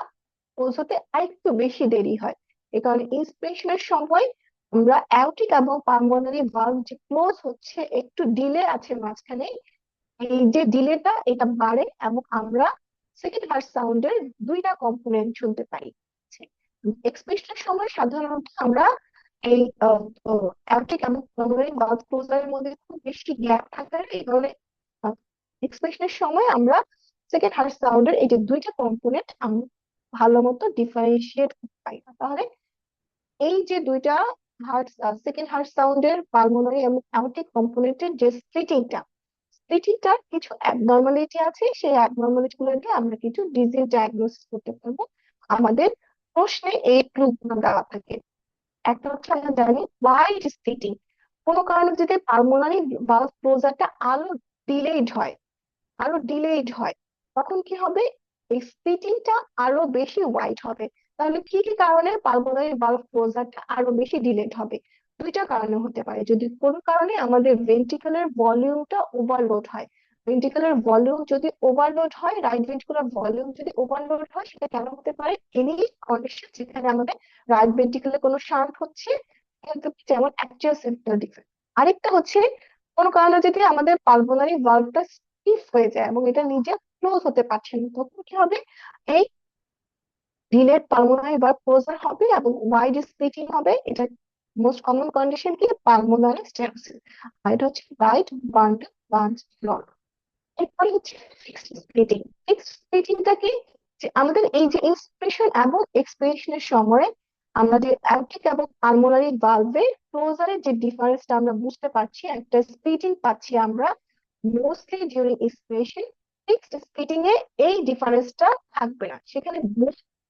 পৌঁছতে আরেকটু বেশি দেরি হয়। এ কারণে ইন্সপিরেশনের সময় আমরা অ্যাওর্টিক এবং পালমোনারি ভালভ যে ক্লোজ হচ্ছে, একটু ডিলে আছে মাঝখানে, এই যে ডিলেটা এটা বাড়ে, এবং আমরা সেকেন্ড হার্ট সাউন্ডের দুইটা কম্পোনেন্ট শুনতে পাই। এক্সপ্রেশনের সময় সাধারণত আমরা এই অ্যাওর্টিক এবং পালমোনারি ভালভ ক্লোজারের মধ্যে খুব বেশি গ্যাপ থাকার এই কারণে এক্সপ্রেশনের সময় আমরা সেকেন্ড হার্ট সাউন্ডের এই যে দুইটা কম্পোনেন্ট আমরা ভালো মতো ডিফারেন্সিয়েট করতে পারি না। তাহলে এই যে দুইটা হার্ট, সেকেন্ড হার্ট সাউন্ডের পালমোনারি এবং অ্যাওর্টিক কম্পোনেন্টের যে স্প্লিটিংটার কিছু অ্যাবনর্মালিটি আছে, সেই অ্যাবনর্মালিটি গুলোকে আমরা কিছু ডিজিজ ডায়াগনোসিস করতে পারবো। আমাদের প্রশ্নে এই ক্লুগুলো দেওয়া থাকে। একটা হচ্ছে আমরা জানি ওয়াইড স্প্লিটিং, কোনো কারণে যদি পালমোনারি ভালভ ক্লোজারটা আরো ডিলেড হয়, তখন কি হবে, এই স্প্লিটিংটা আরো বেশি ওয়াইড হবে। তাহলে কি কি কারণে পালমোনারি ভালভ ক্লোজারটা আরো বেশি ডিলেড হবে, দুইটা কারণে হতে পারে। যদি কোনো কারণে আমাদের ভেন্ট্রিকুলার ভলিউমটা ওভারলোড হয়, ভেন্ট্রিকুলার ভলিউম যদি ওভারলোড হয়, রাইট ভেন্ট্রিকুলার ভলিউম যদি ওভারলোড হয়, সেটা কেন হতে পারে, এনি কন্ডিশন যেখানে আমাদের রাইট ভেন্ট্রিকুলার কোনো শান্ট হচ্ছে, কিন্তু যেমন অ্যাক্টিভ সেপ্টাল ডিফেক্ট। আরেকটা হচ্ছে কোনো কারণে যদি আমাদের পালমোনারি ভালভটা স্টিফ হয়ে যায় এবং এটা নিজে ক্লোজ হতে পারছে না, তখন কি হবে, এই ডিলেড পালমোনারি ভালভ ক্লোজার হবে এবং ওয়াইড স্প্লিটিং হবে। এটা মোস্ট কমন কন্ডিশন কি, পালমোনারি স্টেনোসিস। আর এটা হচ্ছে রাইট বান্ডল বার্নস ব্লক। এরপরে হচ্ছে ফিক্সড স্প্লিটিং। ফিক্সড স্প্লিটিংটা কি, যে আমাদের এই যে ইন্সপিরেশন এবং এক্সপিরেশনের সময় আমরা যে অ্যাওর্টিক এবং পালমোনারি ভালভের ক্লোজারের যে ডিফারেন্সটা আমরা বুঝতে পারছি, একটা স্প্লিটিং পাচ্ছি আমরা mostly during inspiration. Fixed splitting এ এই ডিফারেন্সটা থাকবে না, সেখানে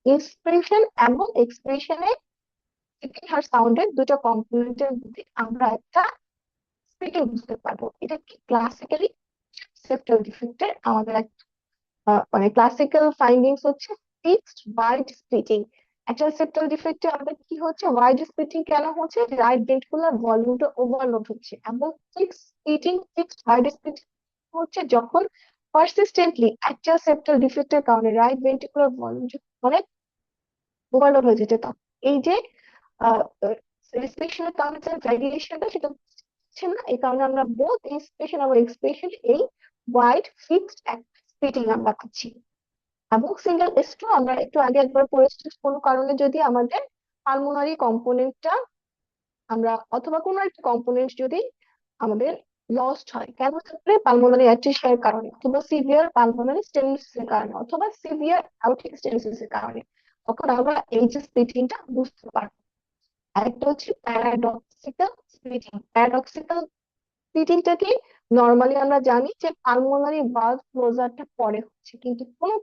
ইন্সপিরেশন এবং এক্সপিরেশনে সেকেন্ড হার্ট সাউন্ডের দুটো কম্পোনেন্টের মধ্যে আমরা একটা স্প্লিটিং বুঝতে পারবো। এটা কি ক্লাসিক্যালি সেপ্টাল ডিফেক্টের আমাদের মানে ক্লাসিক্যাল ফাইন্ডিংস হচ্ছে ফিক্সড ওয়াইড স্প্লিটিং। একটা সেপ্টাল ডিফেক্টে আমাদের কি হচ্ছে, ওয়াইড স্প্লিটিং কেন হচ্ছে, রাইট ভেন্ট্রিকুলার ভলিউমটা ওভারলোড হচ্ছে। এবং fixed splitting, fixed wide splitting হচ্ছে যখন পারসিস্টেন্টলি একটা সেপ্টাল ডিফেক্টের কারণে রাইট ভেন্ট্রিকুলার ভলিউম অনেক ওভারলোড হয়ে যেতে, তখন এই যে রেসপিরেশনের কারণে যে ভ্যারিয়েশনটা সেটা হচ্ছে না। এই কারণে আমরা বোথ ইন্সপিরেশন এবং এক্সপিরেশন এই ওয়াইড ফিক্সড স্প্লিটিং আমরা পাচ্ছি। এবং সিঙ্গেল স্ট্রো আমরা একটু আগে একবার পড়েছি, কোনো কারণে যদি আমাদের পালমোনারি কম্পোনেন্টটা আমরা অথবা কোনো একটা কম্পোনেন্ট যদি আমাদের লস্ট হয়, কেন হতে পারে, পালমোনারি অ্যাট্রিশিয়ার কারণে অথবা সিভিয়ার পালমোনারি স্টেনোসিসের কারণে অথবা সিভিয়ার অ্যাওর্টিক স্টেনোসিসের কারণে, তখন আমরা এই যে স্প্লিটিংটা বুঝতে পারবো। আরেকটা হচ্ছে প্যারাডক্সিক্যাল স্প্লিটিং। প্যারাডক্সিক্যাল স্প্লিটিংটাকে নর্মালি আমরা জানি যে পালমোনারি ভালভ ক্লোজারটা পরে হচ্ছে, কিন্তু কোনো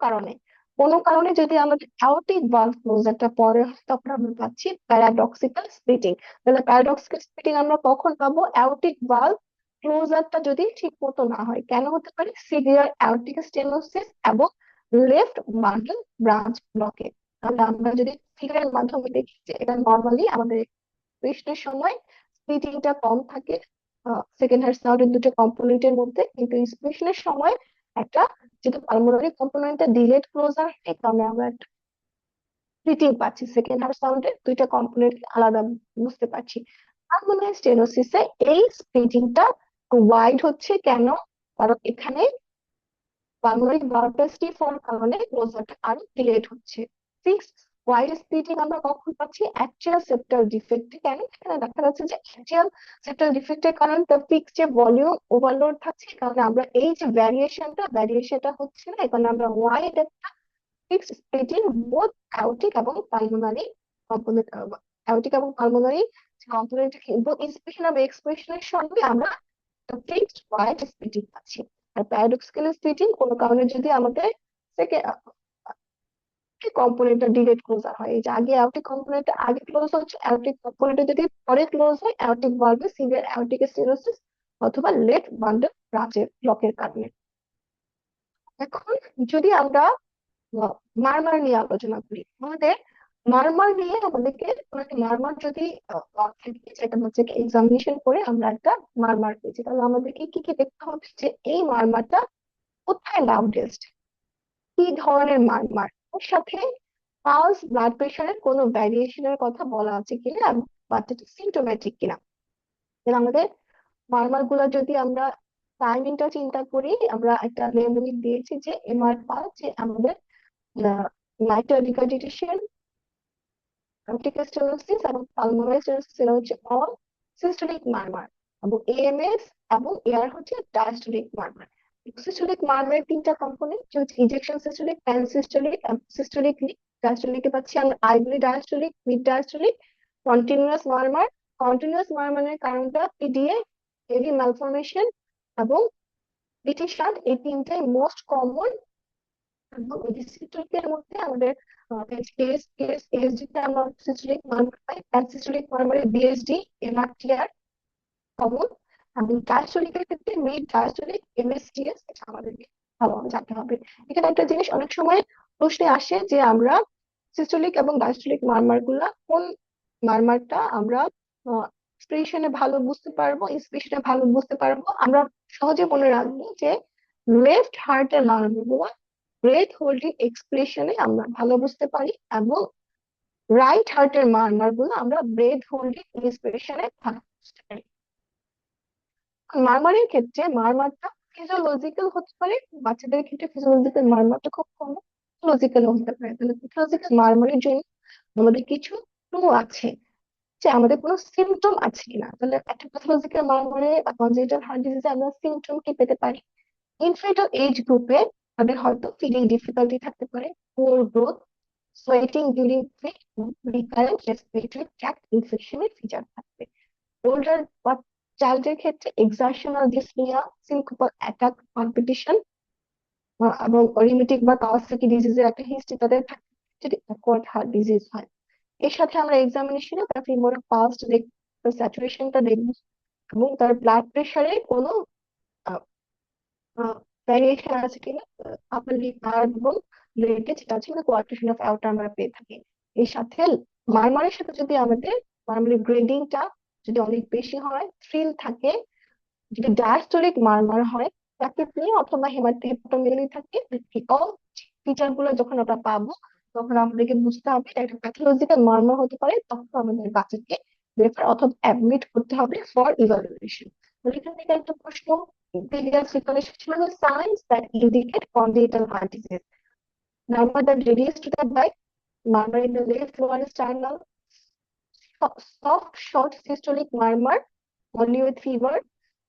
কারণে যদি আমাদের অ্যাওর্টিক ভালভ ক্লোজারটা পরে হয়, তখন আমরা পাচ্ছি প্যারাডক্সিক্যাল স্প্লিটিং। তাহলে প্যারাডক্সিক্যাল স্প্লিটিং আমরা কখন পাবো, অ্যাওর্টিক ভালভ ক্লোজারটা যদি ঠিক মতো না হয়। কেন হতে পারে, সিভিয়ার অ্যাওর্টিক স্টেনোসিস এবং লেফট বান্ডল ব্রাঞ্চ ব্লকে। তাহলে আমরা যদি ফিগারের মাধ্যমে দেখি যে এটা নর্মালি আমাদের টেস্টের সময় স্প্লিটিংটা কম থাকে সেকেন্ড হার্ট সাউন্ডের দুটো কম্পোনেন্টের মধ্যে, কিন্তু ইন্সপিরেশনের সময় একটা, যেহেতু পালমোনারি কম্পোনেন্টটা ডিলেড ক্লোজার, এই কারণে আমরা একটা স্প্লিটিং পাচ্ছি। সেকেন্ড হার্ট সাউন্ডের দুইটা কম্পোনেন্ট আলাদা বুঝতে পারছি। পালমোনারি স্টেনোসিসে এই স্প্লিটিংটা ওয়াইড হচ্ছে কেন, কারণ এখানে পালমোনারি ভালভটা স্টিফ হওয়ার কারণে ক্লোজারটা আরো ডিলেট হচ্ছে। সিক্স, ওয়াইড স্প্লিটিং আমরা কখন পাচ্ছি, অ্যাক্সিয়াল সেপ্টাল ডিফেক্টে। কেন, এখানে দেখা যাচ্ছে যে অ্যাক্সিয়াল সেপ্টাল ডিফেক্টের কারণে তার ফিক্স যে ভলিউম ওভারলোড থাকছে, কারণে আমরা এই যে ভ্যারিয়েশনটা হচ্ছে না, এখানে আমরা ওয়াইড একটা ফিক্সড স্প্লিটিং বোথ অ্যাওর্টিক এবং পালমোনারি কম্পোনেন্ট, অ্যাওর্টিক এবং পালমোনারি কম্পোনেন্ট ইন্সপিরেশন এবং এক্সপিরেশনের সঙ্গে আমরা ফিক্সড ওয়াইড স্প্লিটিং পাচ্ছি। আর প্যারাডক্সিক্যাল স্প্লিটিং কোনো কারণে যদি আমাদের কম্পোনেন্টটা ডিরেক্ট ক্লোজার হয়, এই যে আগে অ্যাওর্টিক কম্পোনেন্টটা আগে ক্লোজ হচ্ছে, অ্যাওর্টিক কম্পোনেন্টটা যদি পরে ক্লোজ হয়, অ্যাওর্টিক ভালভে সিভিয়ার অ্যাওর্টিক স্টেনোসিস অথবা লেফট বান্ডল ব্রাঞ্চের ব্লকের কারণে। এখন যদি আমরা মারমার নিয়ে আলোচনা করি, আমাদের মারমার নিয়ে আমাদেরকে কোনো একটা মারমার যদি থাকে, সেটা হচ্ছে এক্সামিনেশন করে আমরা একটা মারমার পেয়েছি, তাহলে আমাদেরকে কি কি দেখতে হবে, যে এই মারমারটা কোথায় লাউডেস্ট, কি ধরনের মারমার, ওর সাথে পালস ব্লাড প্রেশারের কোনো ভ্যারিয়েশনের কথা বলা আছে কিনা, এবং বাচ্চাটা সিমটোম্যাটিক কিনা। তাহলে আমাদের মারমার গুলা যদি আমরা টাইমিংটা চিন্তা করি, আমরা একটা নেমোনিক দিয়েছি যে এমআর পাল, যে আমাদের নাইট্রাল রিগার্জিটেশন, অপটিক স্টেনোসিস এবং পালমোনারি স্টেনোসিস, এরা হচ্ছে অল সিস্টোলিক মারমার। এবং এএমএস এবং এআর হচ্ছে ডায়াস্টোলিক মারমার। সিস্টোলিক মারমারের তিনটা কম্পোনেন্ট, যে হচ্ছে ejection systolic, pan systolic, systolic. ডায়াস্টোলিকে পাচ্ছি আমরা early diastolic, mid diastolic, continuous murmur. Continuous মারমারের কারণটা পিডিএ, হেভি ম্যালফরমেশন এবং পিটি শান্ট, এই তিনটাই মোস্ট কমন। এবং সিস্টোলিকের মধ্যে আমাদের কেস কেস এসডি তে আমরা সিস্টোলিক মারমার পাই, প্যান সিস্টোলিক মারমারে বিএসডি, এমআরটিআর কমন। এবং ডায়াস্টোলিকের ক্ষেত্রে মিড ডায়াস্টোলিক, এমএসটিএস, এটা আমাদেরকে ভালোভাবে জানতে হবে। এখানে একটা জিনিস অনেক সময় প্রশ্নে আসে যে আমরা সিস্টোলিক এবং ডায়াস্টোলিক মারমার গুলা কোন মারমারটা আমরা এক্সপ্রেশনে ভালো বুঝতে পারবো, ইন্সপিরেশনে ভালো বুঝতে পারবো। আমরা সহজে মনে রাখবো যে লেফট হার্টের মারমার গুলা ব্রেথ হোল্ডিং এক্সপ্রেশনে আমরা ভালো বুঝতে পারি, এবং রাইট হার্টের মারমার গুলো আমরা ব্রেথ হোল্ডিং ইন্সপিরেশনে ভালো বুঝতে পারি। মারমারের ক্ষেত্রে মারমারটা ফিজিওলজিক্যাল হতে পারে, বাচ্চাদের ক্ষেত্রে ফিজিওলজিক্যাল মারমারটা খুব কম, লজিক্যাল হতে পারে। তাহলে ফিজিওলজিক্যাল মারমারের জন্য আমাদের কিছু ক্লু আছে, যে আমাদের কোনো সিমটম আছে কিনা। তাহলে একটা প্যাথোলজিক্যাল মারমারে বা কনজেনিটাল হার্ট ডিজিজে আমরা সিমটম কি পেতে পারি, ইনফেন্টাল এজ গ্রুপে তাদের হয়তো ফিডিং ডিফিকাল্টি থাকতে পারে, poor growth, sweating during feed, recurrent respiratory tract ইনফেকশনের ফিচার থাকবে। ওল্ডার বা চাইল্ডের ক্ষেত্রে exertional dyspnoea, syncopal attack, competition এবং রিমেটিক বা কাওয়াসাকি ডিজিজের একটা হিস্ট্রি তাদের থাকে, যদি অ্যাকোয়ার্ড হার্ট ডিজিজ হয়। এর সাথে আমরা এক্সামিনেশনে তার ফিমোরাল পালস দেখব, স্যাচুরেশনটা দেখব, এবং তার ব্লাড প্রেশারে কোনো ভ্যারিয়েশন আছে কিনা, আপার লিপ এবং লেগে যেটা আছে কোয়ার্টেশন অফ অ্যাওর্টা আমরা পেয়ে থাকি। এর সাথে মারমারের সাথে যদি আমাদের মারমারের গ্রেডিংটা যদি অনেক বেশি হয়, থ্রিল থাকে, যদি ডায়াস্টোলিক মারমার হয়, প্যাকেটলি অথবা হেমাটোমেগালি থাকে, অল ফিচার গুলো যখন আমরা পাবো তখন আমাদেরকে বুঝতে হবে এটা একটা প্যাথোলজিক্যাল মারমার হতে পারে, তখন আমাদের বাচ্চাকে রেফার অথবা অ্যাডমিট করতে হবে ফর ইভালুয়েশন। এখান থেকে একটা প্রশ্ন প্রিভিয়াস রিকলেকশন ছিল, signs that indicate congenital heart disease, murmur that radiate to the back, murmur in the left lower sternal, soft short systolic murmur only with fever,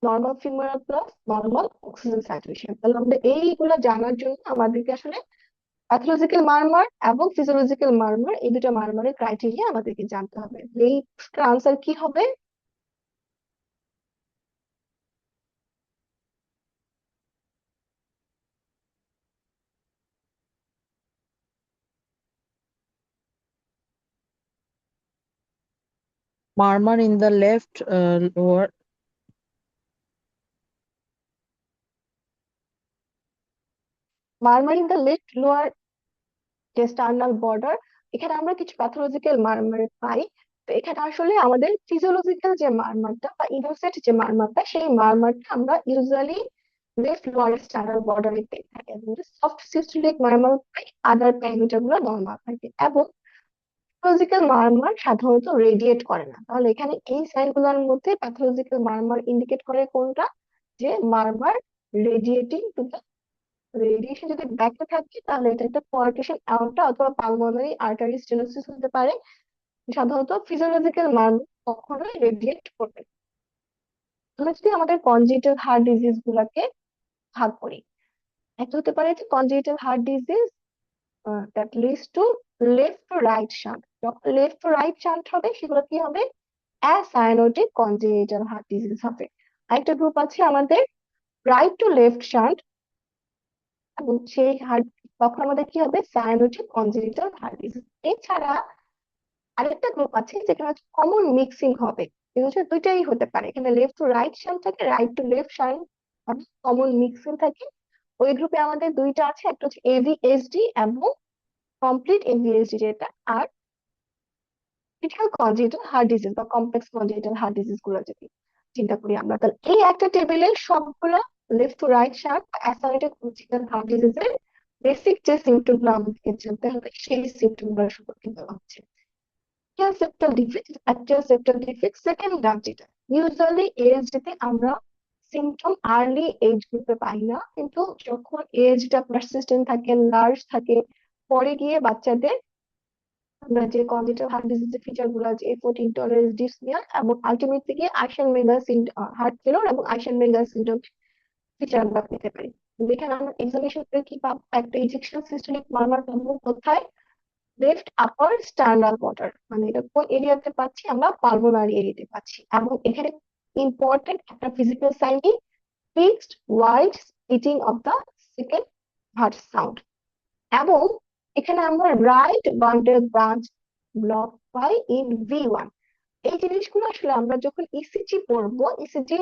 normal femoral plus normal oxygen saturation। তাহলে আমাদের এইগুলো জানার জন্য আমাদেরকে আসলে প্যাথোলজিক্যাল মারমার এবং ফিজিওলজিক্যাল মারমার, এই দুটো মারমারের ক্রাইটেরিয়া আমাদেরকে জানতে হবে। এই আনসার কি হবে? Murmur in the left lower. Murmur in the left lower sternal border, এখানে আমরা কিছু প্যাথোলজিক্যাল মারমার পাই। তো এখানে আসলে আমাদের ফিজিওলজিক্যাল যে মারমারটা বা ইনোসেট যে মারমারটা, সেই মারমারটা আমরা ইউজুয়ালি লেফট লোয়ার স্টার্নাল বর্ডারে পেয়ে থাকি, এবং সফট সিস্টোলিক মারমার পাই, আদার প্যারামিটার গুলো নর্মাল থাকে। এবং প্যাথোলজিক্যাল মারমার সাধারণত রেডিয়েট করে না। তাহলে এখানে এই সাইনগুলোর মধ্যে প্যাথোলজিক্যাল মারমার ইন্ডিকেট করে কোনটা, যে মারমার রেডিয়েটিং টু দ্য, রেডিয়েশন যদি ব্যাকে থাকে তাহলে এটা একটা কোয়ার্টেশন অ্যাওর্টা অথবা পালমোনারি আর্টারি স্টেনোসিস হতে পারে। সাধারণত ফিজিওলজিক্যাল মারমার কখনোই রেডিয়েট করবে না। আমরা যদি আমাদের কনজেনিটাল হার্ট ডিজিজ গুলাকে ভাগ করি, একটা হতে পারে যে congenital heart disease that leads to left to right shunt. যখন লেফট টু রাইট শান্ট হবে সেগুলো কি হবে? অ্যাসায়ানোটিক কনজেনিটাল হার্ট ডিজিজ হবে। আরেকটা গ্রুপ আছে আমাদের রাইট টু লেফট শান্ট, এবং সেই হার্ট, তখন আমাদের কি হবে? Cyanotic congenital heart disease. এছাড়া আরেকটা গ্রুপ আছে যেখানে হচ্ছে কমন মিক্সিং হবে, এটা হচ্ছে দুইটাই হতে পারে, এখানে লেফট টু রাইট শান্ট থাকে, right to left shunt, common mixing থাকে। ওই গ্রুপে আমাদের দুইটা আছে, একটা হচ্ছে এভিএসডি এবং কমপ্লিট এভিএসডি যেটা, আর ক্রিটিক্যাল কনজেনিটাল হার্ট ডিজিজ বা কমপ্লেক্স কনজেনিটাল হার্ট ডিজিজ গুলো যদি চিন্তা করি আমরা, তাহলে এই একটা টেবিলে সবগুলো left to right shunt associated congenital heart ডিজিজের বেসিক যে সিমটম গুলো আমাদেরকে জানতে হবে সেই সিমটম গুলো সম্পর্কে বলা হচ্ছে। অ্যাক্টিয়াল septal defect, অ্যাক্টিয়াল septal defect second ডাক যেটা, ইউজুয়ালি এজড তে আমরা সিমটম আর্লি এজ গ্রুপে পাই না, কিন্তু যখন এজটা পারসিস্টেন্ট থাকে, লার্জ থাকে, পরে গিয়ে বাচ্চাদের আমরা যে কনজেনিটাল হার্ট ডিজিজের ফিচার গুলো আছে, এফোর্ট ইনটলারেন্স, ডিসনিয়া, এবং আলটিমেটলি গিয়ে আইসেনমেগার হার্ট ফেলোর এবং আইসেনমেগার সিন্ড্রোম ফিচার আমরা পেতে পারি। যেখানে আমরা এক্সামিনেশন কি পাবো? একটা ইজেকশন সিস্টেমিক মারমার পাবো কোথায়? লেফট আপার স্টার্নাল বর্ডার, মানে এটা কোন এরিয়াতে পাচ্ছি? আমরা পালমোনারি এরিয়াতে পাচ্ছি। এবং এখানে ইম্পর্টেন্ট একটা ফিজিক্যাল সাইন কি? Fixed wide splitting of the second heart sound. এবং এখানে আমরা রাইট বান্ডেল ব্রাঞ্চ ব্লক পাই ইন V1। এই জিনিসগুলো আসলে আমরা যখন ইসিজি পড়বো, ইসিজি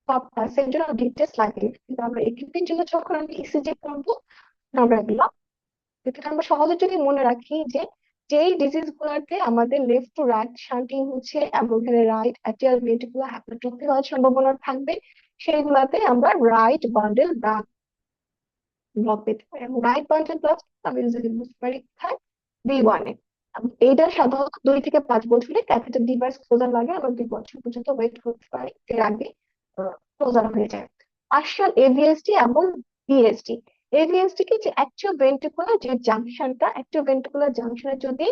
সবটা সেন্ট্রাল ডিটেলস লাগে, কিন্তু আমরা এক্সিপির জন্য যখন আমরা ইসিজি পড়বো আমরা এগুলো, যেটা আমরা সহজে যদি মনে রাখি যে যেই ডিজিজ গুলাতে আমাদের লেফট টু রাইট শান্টিং হচ্ছে এবং এখানে রাইট অ্যাটিয়াল ভেন্ট্রিকুলার হাইপারট্রফি হওয়ার সম্ভাবনা থাকবে, সেইগুলাতে আমরা রাইট বান্ডেল ব্লক পেতে পারি। এবং রাইট বান্ডেল ব্লক আমি যদি বুঝতে পারি কোথায়? V1 এ। এবং এইটা সাধারণত 2 থেকে 5 বছরে ক্যাথেটার ডিভাইস ক্লোজার লাগে, আমরা 2 বছর পর্যন্ত ওয়েট করতে পারি, এর আগে ক্লোজার হয়ে যায়। পার্শিয়াল এভিএসডি এবং বিএসডি, এভিএসডি কি? যে অ্যাক্টিভ ভেন্ট্রিকুলার যে জাংশনটা, অ্যাক্টিভ ভেন্ট্রিকুলার জাংশনে যদি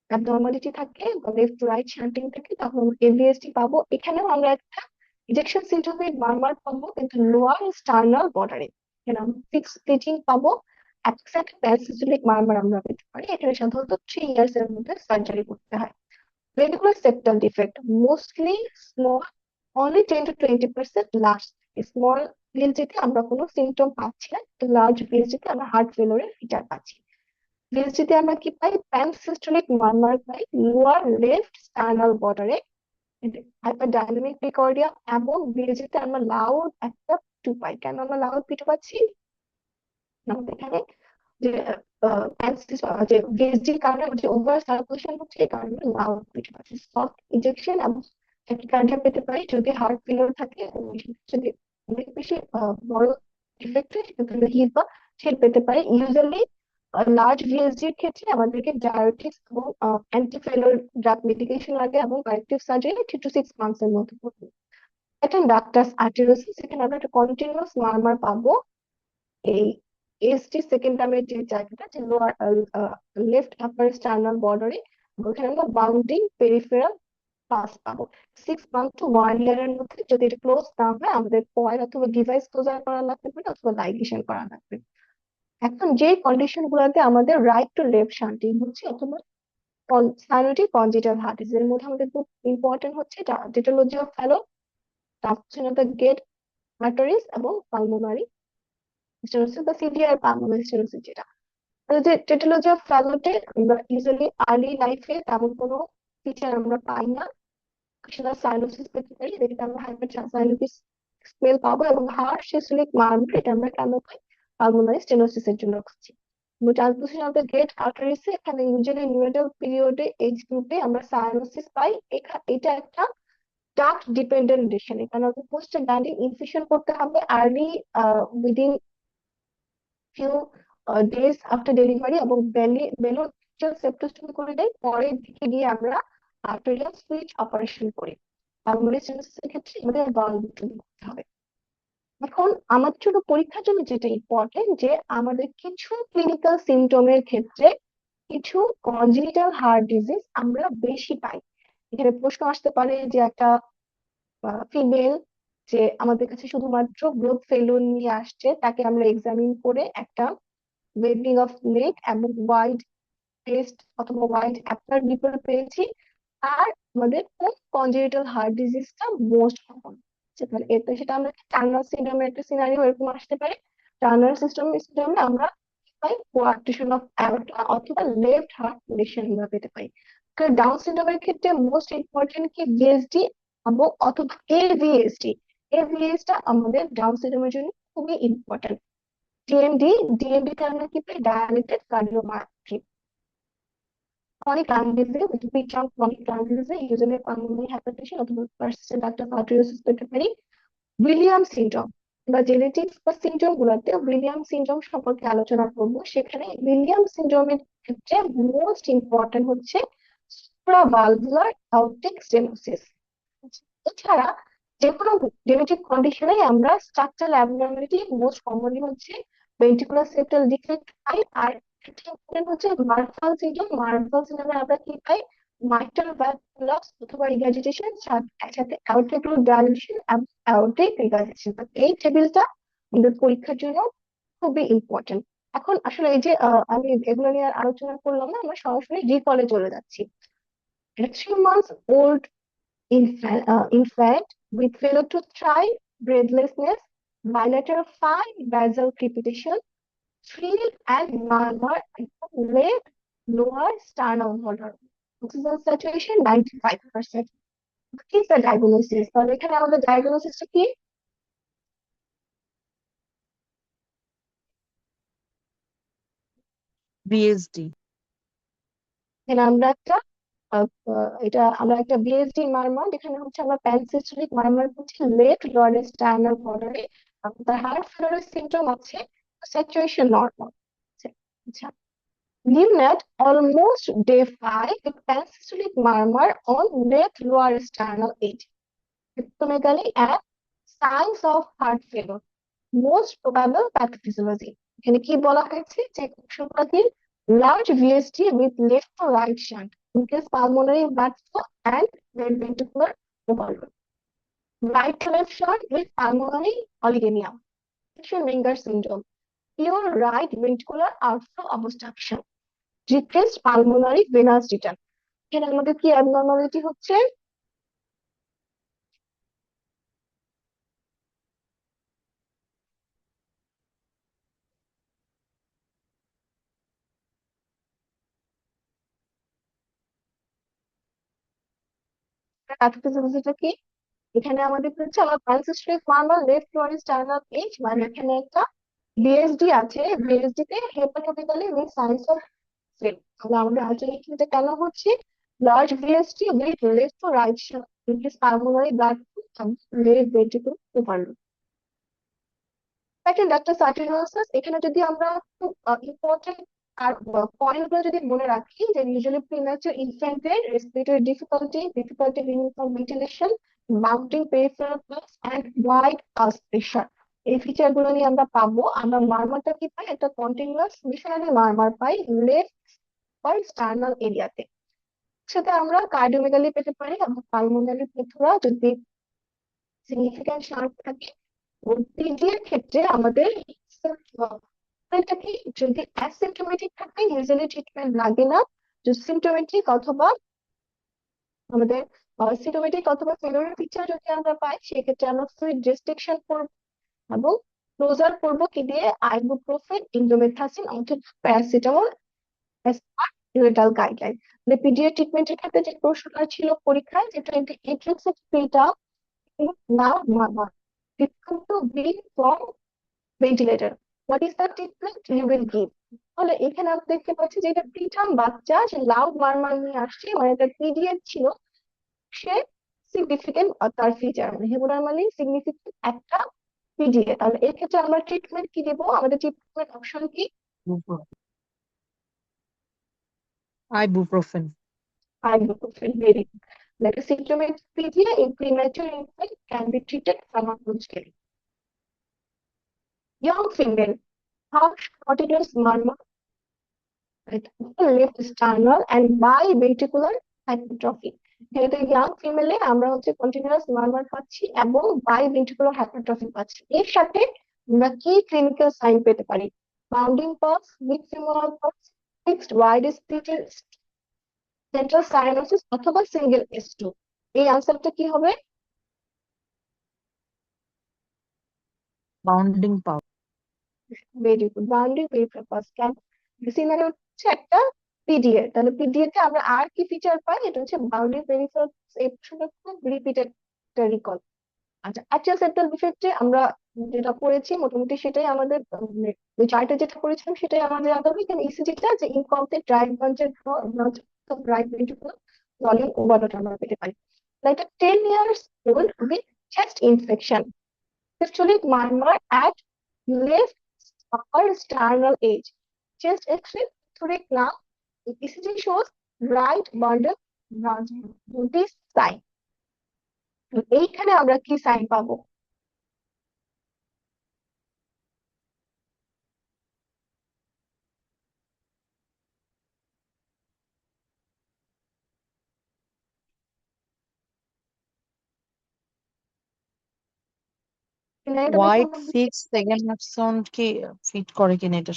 অ্যাবনর্মালিটি থাকে বা লেফট টু রাইট শান্টিং থাকে তখন আমরা এভিএসডি পাবো। এখানেও আমরা একটা ইজেকশন সিন্ড্রোমের মারমার পাবো, কিন্তু লোয়ার স্টার্নাল বর্ডারে। এখানে আমরা ফিক্স স্প্লিটিং পাবো, অ্যাবসেন্ট প্যারাসিস্টোলিক মারমার আমরা পেতে পারি। এখানে সাধারণত 3 ইয়ার্স এর মধ্যে সার্জারি করতে হয়। Ventricular septal defect mostly small, only 10 to 20% large. Small ভিএসডিতে আমরা কোনো সিমটম পাচ্ছি না, লার্জ ভিএসডিতে আমরা হার্ট ফেলোরের ফিচার পাচ্ছি। VSD তে আমরা কি পাই? প্যানসিস্টোলিক মারমার পাই লোয়ার লেফট স্টার্নাল বর্ডারে, হাইপারডাইনামিক প্রিকর্ডিয়া, এবং VSD তে আমরা লাউড একটা পিটু পাই। কেন আমরা লাউড পিটু পাচ্ছি? আমাদের এখানে যে যে VSD কারণে যে ওভার সার্কুলেশন হচ্ছে, এই কারণে লাউড পিটু পাচ্ছি। সফট ইনজেকশন এবং ট্যাকিকার্ডিয়া পেতে পারি যদি হার্ট ফেলিওর থাকে, এবং যদি অনেক বেশি বড় ইফেক্ট হয় সেক্ষেত্রে হিট বা ছেড়ে পেতে পারি। ইউজুয়ালি লার্জ ভিএসডি এর ক্ষেত্রে আমাদেরকে ডায়াবেটিস এবং অ্যান্টিফেলোর ড্রাগ মেডিকেশন লাগে, এবং কারেক্টিভ সার্জারি 3 to 6 মান্থস এর মধ্যে পড়বে। একটা ডাক্টার্স আর্টেরিওসিস, এখানে আমরা একটা কন্টিনিউয়াস মারমার পাবো এই এসটি সেকেন্ডামের যে জায়গাটা, যে লোয়ার লেফট আপার স্টার্নাল বর্ডারে, ওখানে আমরা বাউন্ডিং পেরিফেরাল পাস পাবো। 6 month to 1 year এর মধ্যে যদি এটা ক্লোজ না হয়, আমাদের কয়েল অথবা ডিভাইস ক্লোজার করা লাগতে পারে, অথবা লাইগেশন করা লাগবে। এখন যে কন্ডিশন গুলোতে আমাদের রাইট টু লেফট শান্টিং হচ্ছে, অথবা সাইনোটিক কনজিটাল হার্ট ডিজিজ, এর মধ্যে আমাদের খুব ইম্পর্টেন্ট হচ্ছে tetralogy of Fallot, transposition of the great arteries, এবং পালমোনারি স্টেনোসিস বা সিভিয়ার পালমোনারি স্টেনোসিস যেটা। যে টেটোলজি অফ ফ্যালোতে আমরা ইউজুয়ালি আর্লি লাইফে তেমন কোনো ফিচার আমরা পাই না, সেটা সাইনোসিস পেতে পারি, যেটা আমরা হাইপারসাইনোপিস স্মেল পাবো, এবং হার্ট সিস্টোলিক মারমুর এটা আমরা কেন পাই? পালমোনারি স্টেনোসিসের জন্য পাচ্ছি। Transmission of the great arteries, এখানে ইউজুয়ালি নিউরেটাল পিরিয়ডে এজ গ্রুপে আমরা সাইনোসিস পাই। এটা একটা ডাক্ট ডিপেন্ডেন্ট ডিসিশন, এখানে আমাদের পোস্ট গ্যান্ডিং ইনফিউশন করতে হবে early, within few days after delivery, এবং বেলো সেপ্টোস্টমি করে দেয়। পরের দিকে গিয়ে আমরা আর্টেরিয়াল সুইচ অপারেশন করি। পালমোনারি স্টেনোসিসের ক্ষেত্রে আমাদের valvulotomy করতে হবে। এখন আমাদের জন্য পরীক্ষার জন্য যেটা ইম্পর্টেন্ট, যে আমাদের কিছু ক্লিনিক্যাল সিমটমের ক্ষেত্রে কিছু কনজেনিটাল হার্ট ডিজিজ আমরা বেশি পাই। এখানে প্রশ্ন আসতে পারে যে একটা ফিমেল যে আমাদের কাছে শুধুমাত্র গ্রোথ ফেলুর নিয়ে আসছে, তাকে আমরা এক্সামিন করে একটা ওয়েভিং অফ নেক এবং ওয়াইড টেস্ট অথবা ওয়াইড অ্যাপার নিপল পেয়েছি, আর আমাদের কোন কনজেনিটাল হার্ট ডিজিজটা মোস্ট কমন। তাহলে এতে সেটা আমরা টার্নার সিন্ড্রোমের একটা সিনারিও এরকম আসতে পারে। টার্নার সিস্টেমে আমরা পাই কোয়ার্টেশন অফ অ্যাওর্টা অথবা লেফট হার্ট কন্ডিশন আমরা পেতে পাই। কারণ ডাউন সিন্ড্রোমের ক্ষেত্রে মোস্ট ইম্পর্টেন্ট কি ভিএসডি এবং অথবা এভিএসডি। এভিএসটা আমাদের ডাউন সিন্ড্রোমের জন্য খুবই ইম্পর্টেন্ট। ডিএমডি, ডিএমডি তে আমরা কি পাই? Dilated cardiomyopathy. chronic lung disease, which is term chronic lung disease, usually pulmonary hypertension অথবা persistent ductal arteriosus পেতে পারি। উইলিয়াম সিনড্রোম বা জেনেটিক্স বা সিনড্রোম গুলোতে উইলিয়াম সিনড্রোম সম্পর্কে আলোচনা করব। সেখানে উইলিয়াম সিনড্রোমের ক্ষেত্রে মোস্ট ইম্পর্টেন্ট হচ্ছে সুপ্রাভালভুলার অ্যাওর্টিক স্টেনোসিস। এছাড়া যে কোনো জেনেটিক কন্ডিশনে আমরা স্ট্রাকচারাল অ্যাবনর্মালিটি মোস্ট কমনলি হচ্ছে ভেন্ট্রিকুলার সেপ্টাল ডিফেক্ট পাই। আর এটা important হচ্ছে মার্ফাল সিনড্রোম। মার্ফাল সিনড্রোমে আমরা কি পাই? মাইট্রাল ভালভ কোলাপস অথবা রিগার্জিটেশন, সাথে অ্যাওর্টিক রুট ডাইলেশন এবং অ্যাওর্টিক রিগার্জিটেশন। এই টেবিলটা আমাদের পরীক্ষার জন্য খুবই ইম্পর্টেন্ট। এখন আসলে এই যে আমি এগুলো নিয়ে আর আলোচনা করলাম না, আমরা সরাসরি রিকলে চলে যাচ্ছি। 3 months old infant with failure to thrive, breathlessness, bilateral fine basal crepitation, thrill and murmur at the left lower sternal border. Oxygen saturation 95%. What is the diagnosis? তাহলে এখানে আমাদের ডায়াগনোসিসটা কি? VSD. এখানে আমরা এটা আমরা একটা বিএসডি মারমার, এখানে হচ্ছে আমরা প্যানসিস্টোলিক মারমার হচ্ছে লেফট লোয়ার স্টার্নাল বর্ডারে, তার হার্ট ফেলারের সিমটম আছে, স্যাচুরেশন নর্মাল। আচ্ছা, lived at almost day 5 with pansystolic murmur on left lower sternal edge, hepatomegaly and signs of heart failure. Most probable pathophysiology. এখানে কি বলা হয়েছে? যে কোষপ্রাচীর large VSD with left to right shunt, increased pulmonary blood flow and right ventricular overload. Right to left shunt with pulmonary oligemia. Fischer-Menger syndrome. Pure right ventricular outflow obstruction. Decreased pulmonary venous return. এখানে আমাদের কি abnormality হচ্ছে? প্যাথোফিজিওলজিটা কি? এখানে আমাদের হচ্ছে আমার পালসিস্ট্রিক murmur left lower sternal age, মানে এখানে একটা বিএসডি আছে, বিএসডি তে হেপাটোপিক্যালি উইথ সাইন্স অফ সেল। তাহলে আমাদের আর্টারি কিন্তু কেন হচ্ছে large VST with left to right increase pulmonary blood left ventricular overload. একটা ডাক্তার সার্টিনোসাস, এখানে যদি আমরা খুব ইম্পর্টেন্ট আর পয়েন্ট গুলো যদি মনে রাখি, যে ইউজুয়ালি প্রিম্যাচুর ইনফ্যান্টের respiratory difficulty, difficulty for ventilation, bounding peripheral pulse and wide pulse pressure, এই ফিচার গুলো নিয়ে আমরা পাবো। আমরা মারমারটা কি পাই? একটা কন্টিনিউয়াস মিশনারি মারমার পাই লেফট আর স্টার্নাল এরিয়াতে। সাথে আমরা কার্ডিওমেগালি পেতে পারি এবং পালমোনারি প্লেথোরা যদি সিগনিফিক্যান্ট শার্প থাকে। পিজির ক্ষেত্রে আমাদের এটা কি, যদি অ্যাসিম্পটোমেটিক থাকে ইউজুয়ালি ট্রিটমেন্ট লাগে না। যদি সিমটোমেটিক অথবা আমাদের সিমটোমেটিক অথবা ফেলোরিয়ার ফিচার যদি আমরা পাই, সেক্ষেত্রে আমরা ফ্লুইড রেস্ট্রিকশন করব এবং ক্লোজার করব কি দিয়ে? আইবুপ্রোফেন, ইন্ডোমেথাসিন অথবা প্যারাসিটামল অ্যাজ পার ইউরেটাল গাইডলাইন। মানে পিডিএ ট্রিটমেন্টের ক্ষেত্রে যে প্রশ্নটা ছিল পরীক্ষায়, যেটা ইন্টারেক্সিভ ফিটা নাও normal, difficult to breathe from ventilator, what is the treatment you will give? তাহলে এখানে আমরা দেখতে পাচ্ছি যে এটা প্রিটার্ম বাচ্চা, সে লাউড মারমার নিয়ে আসছে, মানে এটা পিডিএফ ছিল, সে সিগনিফিকেন্ট তার ফিচার মানে হেমোডার্মালি সিগনিফিকেন্ট একটা পিডিএ। তাহলে এক্ষেত্রে আমরা ট্রিটমেন্ট কি দেবো? আমাদের ট্রিটমেন্ট অপশন কি? Ibuprofen. Ibuprofen, very good. Like a symptomatic PDA in premature infant can be treated pharmacologically. Young female, harsh continuous murmur with left sternal and biventricular hypertrophy. এতে ইয়াং ফিমেলে আমরা হচ্ছে কন্টিনিউয়াস মারমার পাচ্ছি এবং বাইভেন্ট্রিকুলার হাইপারট্রফি পাচ্ছি। এর সাথে আমরা কি ক্লিনিক্যাল সাইন পেতে পারি? Bounding pulse, weak femoral pulse, fixed wide splitted central cyanosis অথবা সিঙ্গেল S2। এই আনসারটা কি হবে? Bounding power. Very good, bounding peripheral pulse. Scenario হচ্ছে একটা পিডিএ, তাহলে পিডিএ তে আমরা আর কি ফিচার পাই? এটা হচ্ছে বাউন্ডিং পেরিফেরাল, এই প্রশ্নটা খুব রিপিটেড রিকল। আচ্ছা, অ্যাট্রিয়াল সেপ্টাল ডিফেক্টে আমরা যেটা পড়েছি মোটামুটি সেটাই আমাদের ওই চার্টে যেটা করেছিলাম সেটাই আমাদের আগে হবে। এখানে ইসিজিটা যে ইনকমপ্লিট রাইট বাঞ্চের রাইট ভেন্ট্রিকুলার ভলিউম ওভারলোড আমরা পেতে পারি। Like 10 years old with chest infection, systolic murmur at left upper sternal edge, chest X-ray, thoracic now, ECG shows right bundle this sign। এইখানে আমরা কি সাইন পাবো? সিনারিটা দেখে White আমরা বুঝতে fixed second axon কি ফিট করে কিনা এটা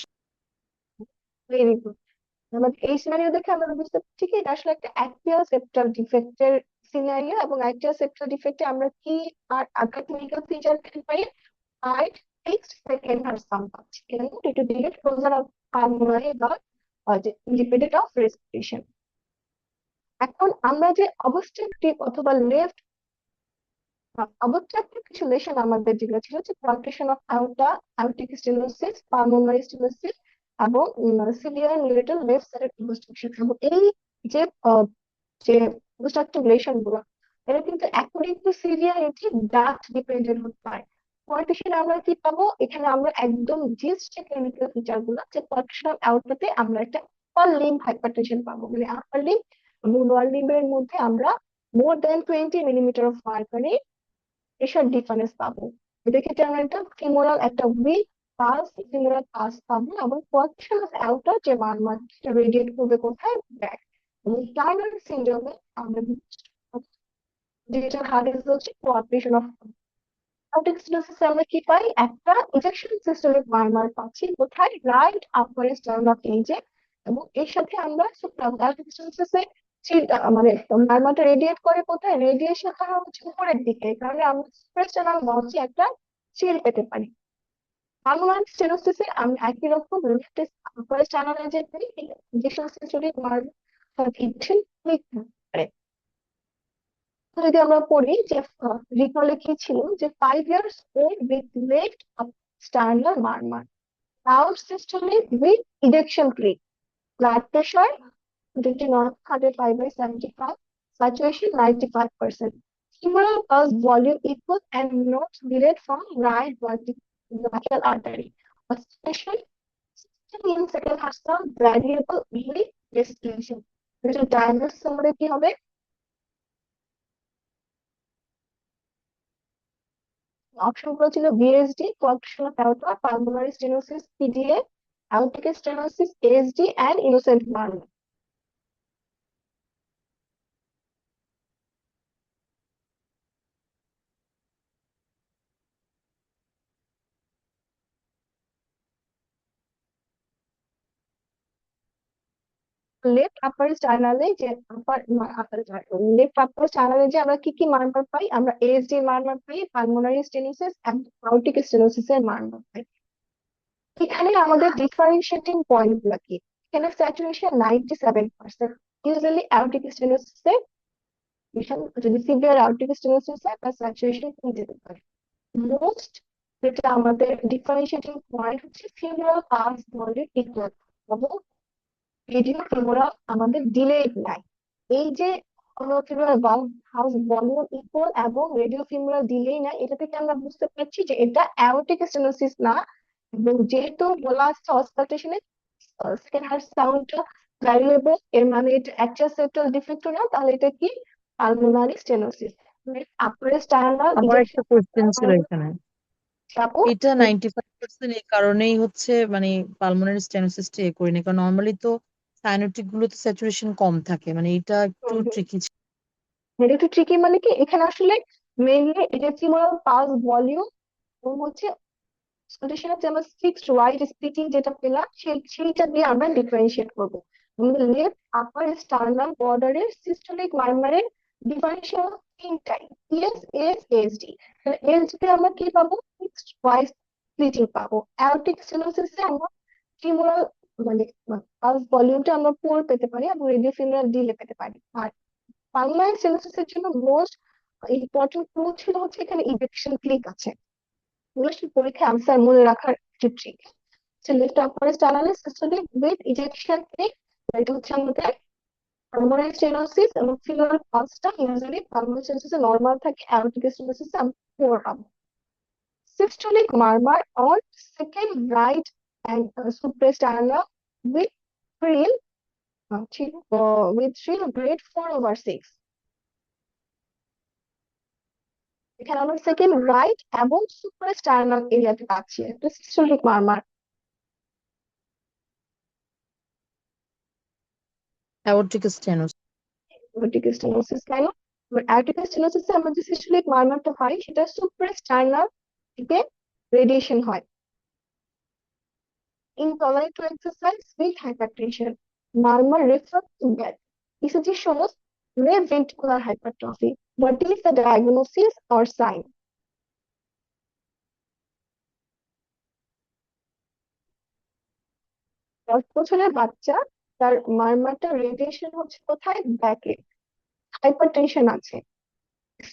ভেরি গুড। আমাদের এই সিনারিও দেখে আমরা বুঝতে পারছি কি এটা আসলে একটা অ্যাক্টিয়াল সেপ্টাল ডিফেক্টের সিনারিও, এবং অ্যাক্টিয়াল সেপ্টাল ডিফেক্টে আমরা কি আর আগে ক্লিনিক্যাল ফিচার পেতে পারি? right fixed second heart sound পাচ্ছি, কেন? due to delayed closure of pulmonary valve or the independent of respiration। এখন আমরা যে অবস্ট্রাকটিভ অথবা লেফট অবস্ট্রাকটিভ কিছু লেশন আমাদের যেগুলো ছিল, যে coarctation of aorta, aortic stenosis, pulmonary stenosis এবং severe neonatal left sided obstruction, এবং এই যে যে অবস্ট্রাকটিভ লেশন গুলো, এটা কিন্তু according to severity duct dependent হতে পারে। কোয়ার্টেশন আমরা কি পাবো? এখানে আমরা একদম জিস্ট যে ক্লিনিক্যাল ফিচার গুলো, যে কোয়ার্টেশন অফ আউটাতে আমরা একটা আপার লিম্ব হাইপারটেনশন পাবো, মানে আপার লিম্ব এবং লোয়ার লিম্বের মধ্যে আমরা মোর দেন 20 millimetre of mercury pressure difference পাবো। এদের ক্ষেত্রে আমরা একটা একটা উইক পালস, ফিমোরাল পালস পাবো, এবং কোয়ার্টেশন অফ আউটার যে মারমারটা রেডিয়েট করবে কোথায়? ব্যাক। এবং টার্নার সিন্ড্রোমে আমরা ডিজিটাল হার্ট ডিজিজ হচ্ছে কোয়ার্টেশন অফ আউটিক স্টেনোসিসে আমরা কি পাই? একটা ইনজেকশন সিস্টেমিক মারমার পাচ্ছি কোথায়? রাইট আপার স্টার্নাল এজে। এবং এর সাথে আমরা আউটিক স্টেনোসিসে মানে মারমারটা রেডিয়েট করে কোথায়? রেডিয়েশন হচ্ছে উপরের দিকে, এই কারণে আমরা স্ট্রাকচারাল মঞ্চে একটা চিল পেতে পারি। পালমোনারি স্টেনোসিসে আমরা একই রকম লেফট আপার স্টার্নাল এজে পাই ইনজেকশন সিস্টেমিক মারমার ইনজেকশন পারে। যদি আমরা পড়ি যে রিকলে কি ছিল যে 5 years old with left sternal murmur, loud systolic with ejection creak, blood pressure 105/75, saturation 95%, femoral pulse volume equal and not delayed from right vertical artery, oscillation 16 second has some variable with restriction. এটা ডায়াগনোস আমাদের কি হবে? অপশন গুলো ছিল VSD, coarctation of aorta, pulmonary stenosis, PDA, aortic stenosis, ASD and innocent murmur. Left upper স্টার্নালে যে লেফট আপার স্টার্নালে যে আমরা কি কি মার্মার পাই? আমরা এএসডি মার্মার পাই, pulmonary stenosis and aortic stenosis এর মার্মার পাই। এখানে আমাদের ডিফারেন্সিয়েটিং পয়েন্ট গুলো কি? এখানে স্যাচুরেশন 97%, ইউজুয়ালি অ্যাortic স্টেনোসিস এর যদি সিভিয়ার অ্যাortic স্টেনোসিস এর স্যাচুরেশন কমে যেতে পারে। মোস্ট যেটা আমাদের ডিফারেন্সিয়েটিং পয়েন্ট হচ্ছে ফিউনারাল পাস ভলিউম ইকুয়াল এবং রেডিও ফিউনারাল আমাদের ডিলেড নাই। এই যে ফিউনারাল হাউস ভলিউম ইকুয়াল এবং রেডিও ফিউনারাল ডিলে নাই, এটা থেকে আমরা বুঝতে পারছি যে এটা অ্যাortic স্টেনোসিস না। এবং যেহেতু বলা আছে অসকালটেশনে সেকেন্ড হার্ট সাউন্ডটা ভ্যারিয়েবল, এর মানে এটা অ্যাক্টিভ সেপ্টাল ডিফেক্ট না, তাহলে এটা কি পালমোনারি স্টেনোসিস। আপার স্টার্নাল আমার একটা ইজেকশন কোয়েশ্চেন ছিল এখানে, চাপো। এটা 95% এই কারণেই হচ্ছে মানে পালমোনারি স্টেনোসিসটা এ করিনি, কারণ নর্মালি তো সাইনোটিক গুলোতে স্যাচুরেশন কম থাকে, মানে এটা একটু ট্রিকি। এটা একটু ট্রিকি মানে কি, এখানে আসলে মেইনলি এটা ফিউনারাল পাস ভলিউম এবং হচ্ছে স্কুলেশনের যে আমরা ফিক্সড ওয়াইড স্প্লিটিং যেটা পেলাম সেইটা দিয়ে আমরা ডিফারেন্সিয়েট করবো। আমাদের লেফট আপার স্টার্নাল বর্ডারের সিস্টোলিক মার্মারের ডিফারেন্সিয়েশন তিনটাই, পিএস, এস, এসডি। এসডি তে আমরা কি পাবো? ফিক্সড ওয়াইড স্প্লিটিং পাবো। অ্যাortic স্টেনোসিসে আমরা ফিমোরাল মানে পালস ভলিউমটা আমরা পোর পেতে পারি এবং রেডিও ফিমোরাল ডিলে পেতে পারি। আর পালমোনারি স্টেনোসিসের জন্য মোস্ট ইম্পর্টেন্ট ক্লু ছিল হচ্ছে এখানে ইজেকশন ক্লিক আছে। এগুলো আসলে পরীক্ষায় আনসার মনে রাখার একটা trick. Left upper sternal systolic with ejection click, এটা হচ্ছে আমাদের পালমোনারি স্টেনোসিস এবং ফিউনারাল পালসটা ইউজুয়ালি পালমোনারি স্টেনোসিসে নরমাল থাকে, অ্যাortic স্টেনোসিসে আমরা পোর পাবো। Systolic murmur on second right and suprasternal with thrill with thrill grade 4/6। এখানে আমরা সেকেন্ড রাইট এবং সুপ্রাস্টার্নাল এরিয়াতে পাচ্ছি একটা systolic murmur. Aortic stenosis. Aortic stenosis কেন? অ্যাortic স্টেনোসিসে আমরা যে সিস্টোলিক মারমারটা হয় সেটা সুপ্রাস্টার্নাল থেকে রেডিয়েশন হয়। Intolerant to exercise with hypertension, murmur refers to death. ECG shows left ventricular hypertrophy. What is the diagnosis or sign? দশ বছরের বাচ্চা, তার মারমারটা রেডিয়েশন হচ্ছে কোথায়? ব্যাকে। হাইপারটেনশন আছে,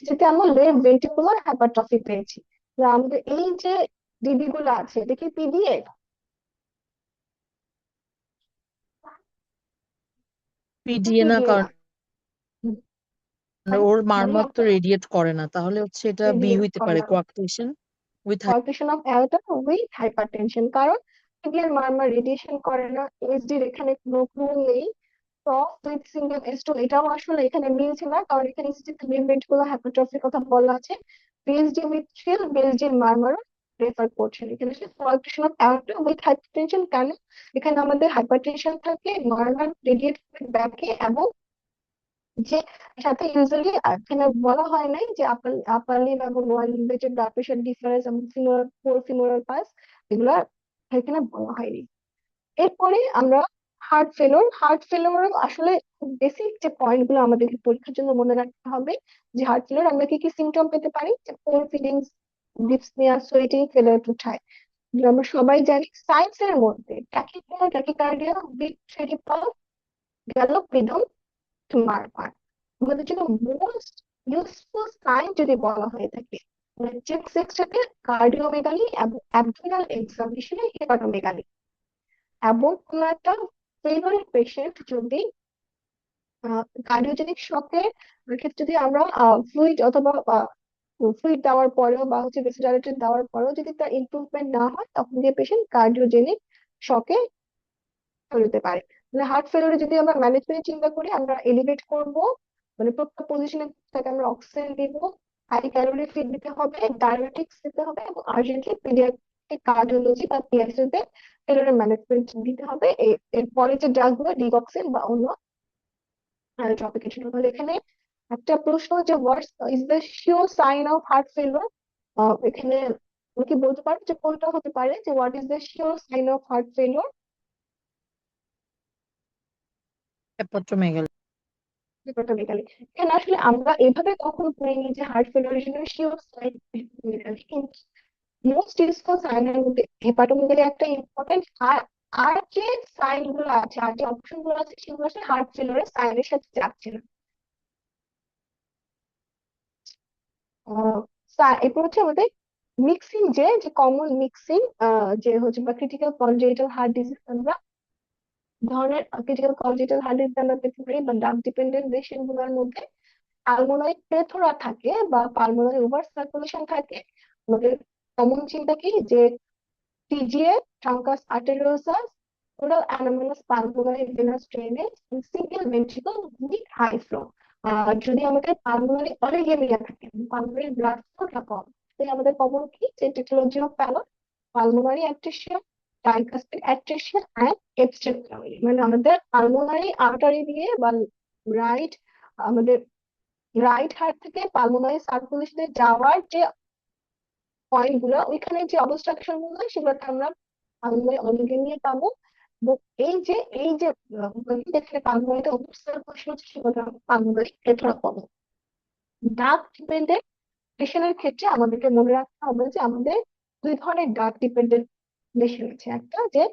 যেটা আমরা লেফট ভেন্ট্রিকুলার হাইপারট্রফি পেয়েছি। আমাদের এই যে ডিবি গুলো আছে এটা কি পিডিএ? পিডিএ না, পিডিএ না। কারণ ওর মানে মারমার তো আপনার রেডিয়েট করে না, তাহলে হচ্ছে এটা বি রেডিয়েট হইতে করে পারে, না। কোয়াক্টেশন with. কোয়ালিটেশন of aorta with hypertension, কারণ পিডিএর মারমার রেডিয়েশন করে না, এসডির এখানে কোনো ক্লু নেই। টপ উইথ সিঙ্গেল স্টোন, এটাও আসলে এখানে মিলছে না, কারণ এখানে লেফট ভেন্ট্রিকুলার হাইপারট্রফির কথা বলা আছে। VSD with thrill, VSD murmur refer করছেন। এখানে আসলে coarctation of aorta with hypertension কেন? এখানে আমাদের হাইপারটেনশন থাকে, মারমার রেডিয়েট ব্যাকে এবং যে সাথে ইউজুয়ালি এখানে বলা হয় নাই যে আপার লিম্ব এবং লোয়ার লিম্বের যে ব্লাড প্রেশার ডিফারেন্স এবং ফিমোরাল পাস, এগুলা এখানে বলা হয়নি। এরপরে আমরা হার্ট ফেলোর আসলে বেসিক যে পয়েন্ট গুলো আমাদেরকে পরীক্ষার জন্য মনে রাখতে হবে, যে হার্ট ফেলোর আমরা কি কি সিমটম পেতে পারি? যে পোর ফিলিংস, ডিপসনিয়া, সোয়েটিং, ফেলোর টু থাই। আমরা সবাই জানি সায়েন্স এর মধ্যে ট্যাকিকার্ডিয়া, বিট থ্রেডি পালস, গ্যালোপ রিদম, মারমার। আমাদের জন্য মোস্ট ইউজফুল সাইন যদি বলা হয়ে থাকে, চেস্ট এক্সরেতে কার্ডিওমেগালি এবং অ্যাবডোমিনাল এক্সামিনেশনে হেপাটোমেগালি, এবং কোনো একটা ফেভারিট পেশেন্ট যদি কার্ডিওজেনিক শকের ক্ষেত্রে যদি আমরা ফ্লুইড অথবা ফ্লুইড দেওয়ার পরেও বা হচ্ছে ভেসিলাইজার দেওয়ার পরেও যদি তার ইমপ্রুভমেন্ট না হয়, তখন দিয়ে পেশেন্ট কার্ডিওজেনিক শকে চলে যেতে পারে। মানে হার্ট ফেলিওরে যদি আমরা ম্যানেজমেন্ট চিন্তা করি, আমরা এলিভেট করব, মানে প্রত্যেক পজিশনে তাকে আমরা অক্সিজেন দিব, হাই ক্যালোরি ফিড দিতে হবে, ডায়াবেটিক্স দিতে হবে, এবং আর্জেন্টলি পিডিয়াট্রিক কার্ডিওলজি বা পিএসএস তে ফেলিওরের ম্যানেজমেন্ট দিতে হবে। এরপরে যে ড্রাগগুলো ডিগক্সিন বা অন্য টপিকের জন্য। তাহলে এখানে একটা প্রশ্ন যে what is the sure sign of heart failure, এখানে তুমি কি বলতে পারো যে কোনটা হতে পারে, যে what is the sure sign of heart failure? Hepatomegaly. Hepatomegaly. এখানে আসলে আমরা এভাবে কখনো পড়িনি যে হার্ট ফেলিওরের জন্য শিওর সাইন হিপোটোমেগালি, কিন্তু মোস্ট ইউজফুল সাইনের মধ্যে হেপাটোমেগালি একটা ইম্পর্টেন্ট। আর আর যে সাইন গুলো আছে, আর যে অপশন গুলো আছে, সেগুলো আসলে হার্ট ফেলিওরের সাইনের সাথে যাচ্ছে না। এরপর হচ্ছে আমাদের মিক্সিং, যে যে কমন মিক্সিং যে হচ্ছে বা ক্রিটিক্যাল কনজেনিটাল হার্ট ডিজিজ আমরা ধরনের ক্রিটিক্যাল কনজেনিটাল হার্ট ডিজিজ আমরা পেতে পারি, বা ড্রাগ ডিপেন্ডেন্ট পেশেন্ট গুলোর মধ্যে পালমোনারি প্লেথোরা থাকে বা পালমোনারি ওভার সার্কুলেশন থাকে। আমাদের কমন চিন্তা কি, যে TGA, truncus arteriosus, total anomalous pulmonary venous drainage, single ventricle with high flow. আর যদি আমাদের পালমোনারি অলিগেমিয়া থাকে, পালমোনারি ব্লাড ফ্লোটা কম, তাহলে আমাদের কমন কি, যে tetralogy of Fallot, pulmonary atresia, tricuspid atresia and abstract family. মানে আমাদের পালমোনারি আর্টারি দিয়ে বা রাইট, আমাদের রাইট হার্ট থেকে পালমোনারি সার্কুলেশনে যাওয়ার যে পয়েন্ট গুলো, ওইখানে যে অবস্ট্রাকশন গুলো হয়, সেগুলোকে আমরা পালমোনারি অলিগেমিয়া পাবো। এবং এই যে যেখানে পালমোনারিতে ওভার সার্কুলেশন হচ্ছে, সেগুলো আমরা পালমোনারি প্লেথোরা পাবো। ডাক ডিপেন্ডেন্ট পেশেন্টের ক্ষেত্রে আমাদেরকে মনে রাখতে হবে যে আমাদের দুই ধরনের ডাক ডিপেন্ডেন্ট পেশেন্ট আছে। একটা যে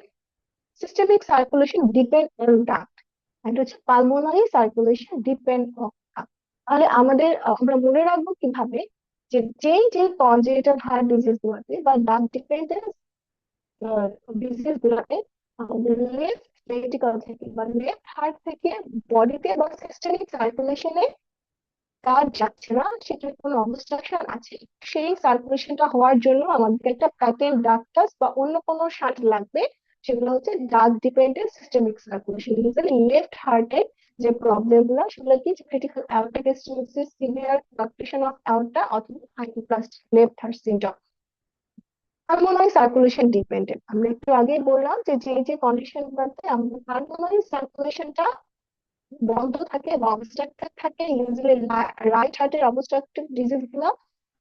সিস্টেমিক সার্কুলেশন ডিপেন্ড অন ডাক, এটা হচ্ছে পালমোনারি সার্কুলেশন ডিপেন্ড অন ডাক। তাহলে আমরা মনে রাখবো কিভাবে, যে যেই যে কনজেনিটাল হার্ট ডিজিজ গুলোতে বা ডাক ডিপেন্ডেন্ট ডিজিজ গুলোতে আমাদের লেফট ভেন্ট্রিকল থেকে বা লেফট হার্ট থেকে বডিতে বা সিস্টেমিক সার্কুলেশনে কাজ যাচ্ছে না, সেটার কোনো অবস্ট্রাকশন আছে, সেই সার্কুলেশনটা হওয়ার জন্য আমাদের একটা প্যাটেল ডাক্টাস বা অন্য কোনো শান্ট লাগবে। সেগুলো হচ্ছে duct dependent systemic circulation. Usually left হার্টের যে প্রবলেম গুলো, সেগুলো কি, critical aortic stenosis, severe coarctation of aorta, অথবা hypoplastic left heart syndrome. Pulmonary circulation dependent, আমরা একটু আগেই বললাম যে যে যে কন্ডিশন গুলোতে আমাদের পালমোনারি সার্কুলেশনটা বন্ধ থাকে বা অবস্ট্রাক্টেড থাকে, ইউজুয়ালি রাইট হার্টের অবস্ট্রাকটিভ ডিজিজ গুলো,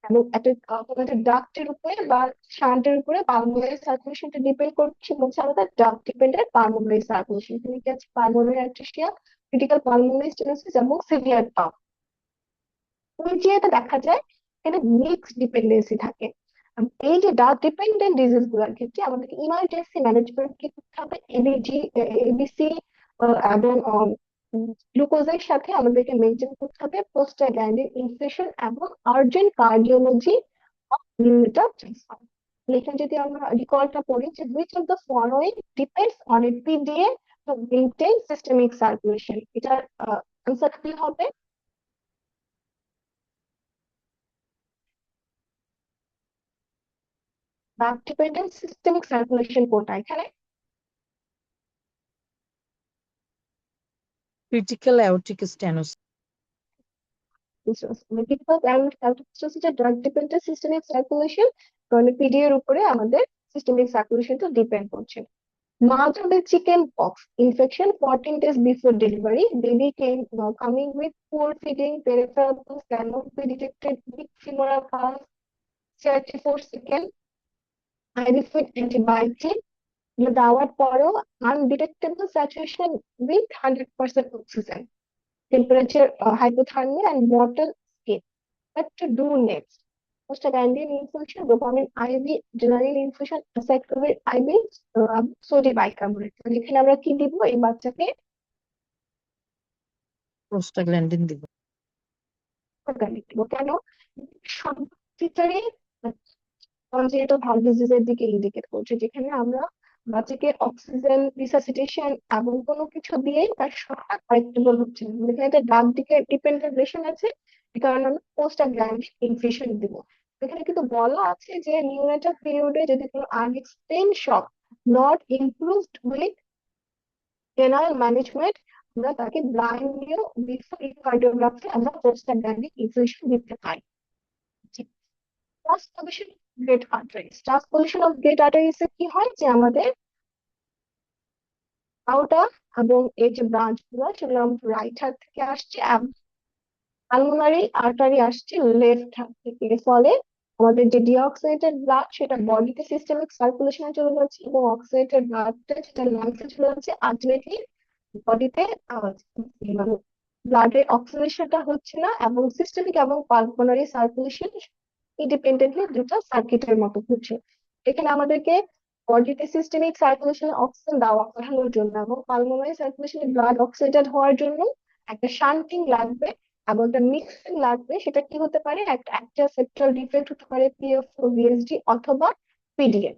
এবং একটা কোনো একটা ডাক্টের উপরে বা শান্টের উপরে পালমোনারি সার্কুলেশনটা ডিপেন্ড করছে, বলছে আমাদের ডাক ডিপেন্ডেন্ট পালমোনারি সার্কুলেশন। তুমি কি আছে pulmonary atresia, critical pulmonary stenosis এবং সিভিয়ার টপ। ওই যে এটা দেখা যায় এখানে মিক্স ডিপেন্ডেন্সি থাকে। এই যে ডাক ডিপেন্ডেন্ট ডিজিজ গুলোর ক্ষেত্রে আমাদের ইমার্জেন্সি ম্যানেজমেন্ট কি করতে হবে, এবিসি এবং গ্লুকোজের সাথে আমাদেরকে মেনটেন করতে হবে প্রোস্টাগ্ল্যান্ডিন ইনফেকশন এবং আর্জেন্ট কার্ডিওলজি অফ নিউরোট্রান্সফার ট্রান্সফার। এখানে যদি আমরা রিকলটা পড়ি, যে which of the following depends on a PDA to maintain systemic circulation, এটার আনসার কি হবে? ডাক ডিপেন্ডেন্ট সিস্টেমিক সার্কুলেশন কোনটা এখানে? Critical aortic stenosis. Drug dependent systemic circulation, কারণ পিডি এর উপরে আমাদের সিস্টেমিক সার্কুলেশনটা ডিপেন্ড করছে। Mother with chicken pox infection 14 days before delivery. Baby came coming with poor feeding, peripheral pulse cannot be detected, weak femoral pulse, 34 seconds, IV fluid antibiotic, দেওয়ার পরেও undetectable saturation with 100% oxygen, temperature, hypothermia and mortal skin. What to do next? Prostaglandin infusion, dopamine IV, adrenaline infusion, acyclovir IV, sodium bicarbonate. এখানে আমরা কি দিব এই বাচ্চাকে? প্রোস্টাগ্ল্যান্ডিন দিব। অর্গানিক। দিব। কেন? সব ফিচারই কনজেনিটাল হার্ট ডিজিজের দিকে ইন্ডিকেট করছে, যেখানে আমরা বাচ্চাকে অক্সিজেন রিসাসিটেশন এবং কোনো কিছু দিয়েই তার শর্টটা কারেক্টেবল হচ্ছে না, যেখানে একটা ডাক দিকে ডিপেন্ডেন্ট রিলেশন আছে, এই কারণে আমরা পোস্ট গ্রাইন্ডিং ইনফিউশন দিব। এখানে কিন্তু বলা আছে যে নিউনেটাল পিরিয়ডে যদি কোনো unexplained shock not improved with general management, আমরা তাকে ব্লাইন্ড নিয়েও বিফোর কার্ডিওগ্রাফি আমরা পোস্ট গ্রাইন্ডিং ইনফিউশন দিতে পারি। Transposition great arteries, transposition of great arteries এ কি হয় যে আমাদের আউটা এবং এই যে ব্রাঞ্চ গুলো সেগুলো রাইট হাত থেকে আসছে, পালমোনারি আর্টারি আসছে লেফট হাত থেকে। এর ফলে আমাদের যে ডিঅক্সিজেটেড ব্লাড সেটা বডিতে সিস্টেমিক সার্কুলেশনে চলে যাচ্ছে, এবং অক্সিজেটেড ব্লাডটা যেটা লাংসে চলে যাচ্ছে, আলটিমেটলি বডিতে মানে ব্লাডের অক্সিজেশনটা হচ্ছে না, এবং সিস্টেমিক এবং পালমোনারি সার্কুলেশন ইন্ডিপেন্ডেন্টলি দুটো সার্কিটের মতো ঘুরছে। এখানে আমাদেরকে বডিতে সিস্টেমিক সার্কুলেশন অক্সিজেন দেওয়া পাঠানোর জন্য এবং পালমোনারি সার্কুলেশনে ব্লাড অক্সিডেটেড হওয়ার জন্য একটা শান্টিং লাগবে এবং একটা মিক্সিং লাগবে। সেটা কি হতে পারে? একটা অ্যাক্টিভ সেপ্টাল ডিফেক্ট হতে পারে, পিএফও, ভিএসডি অথবা পিডিএফ।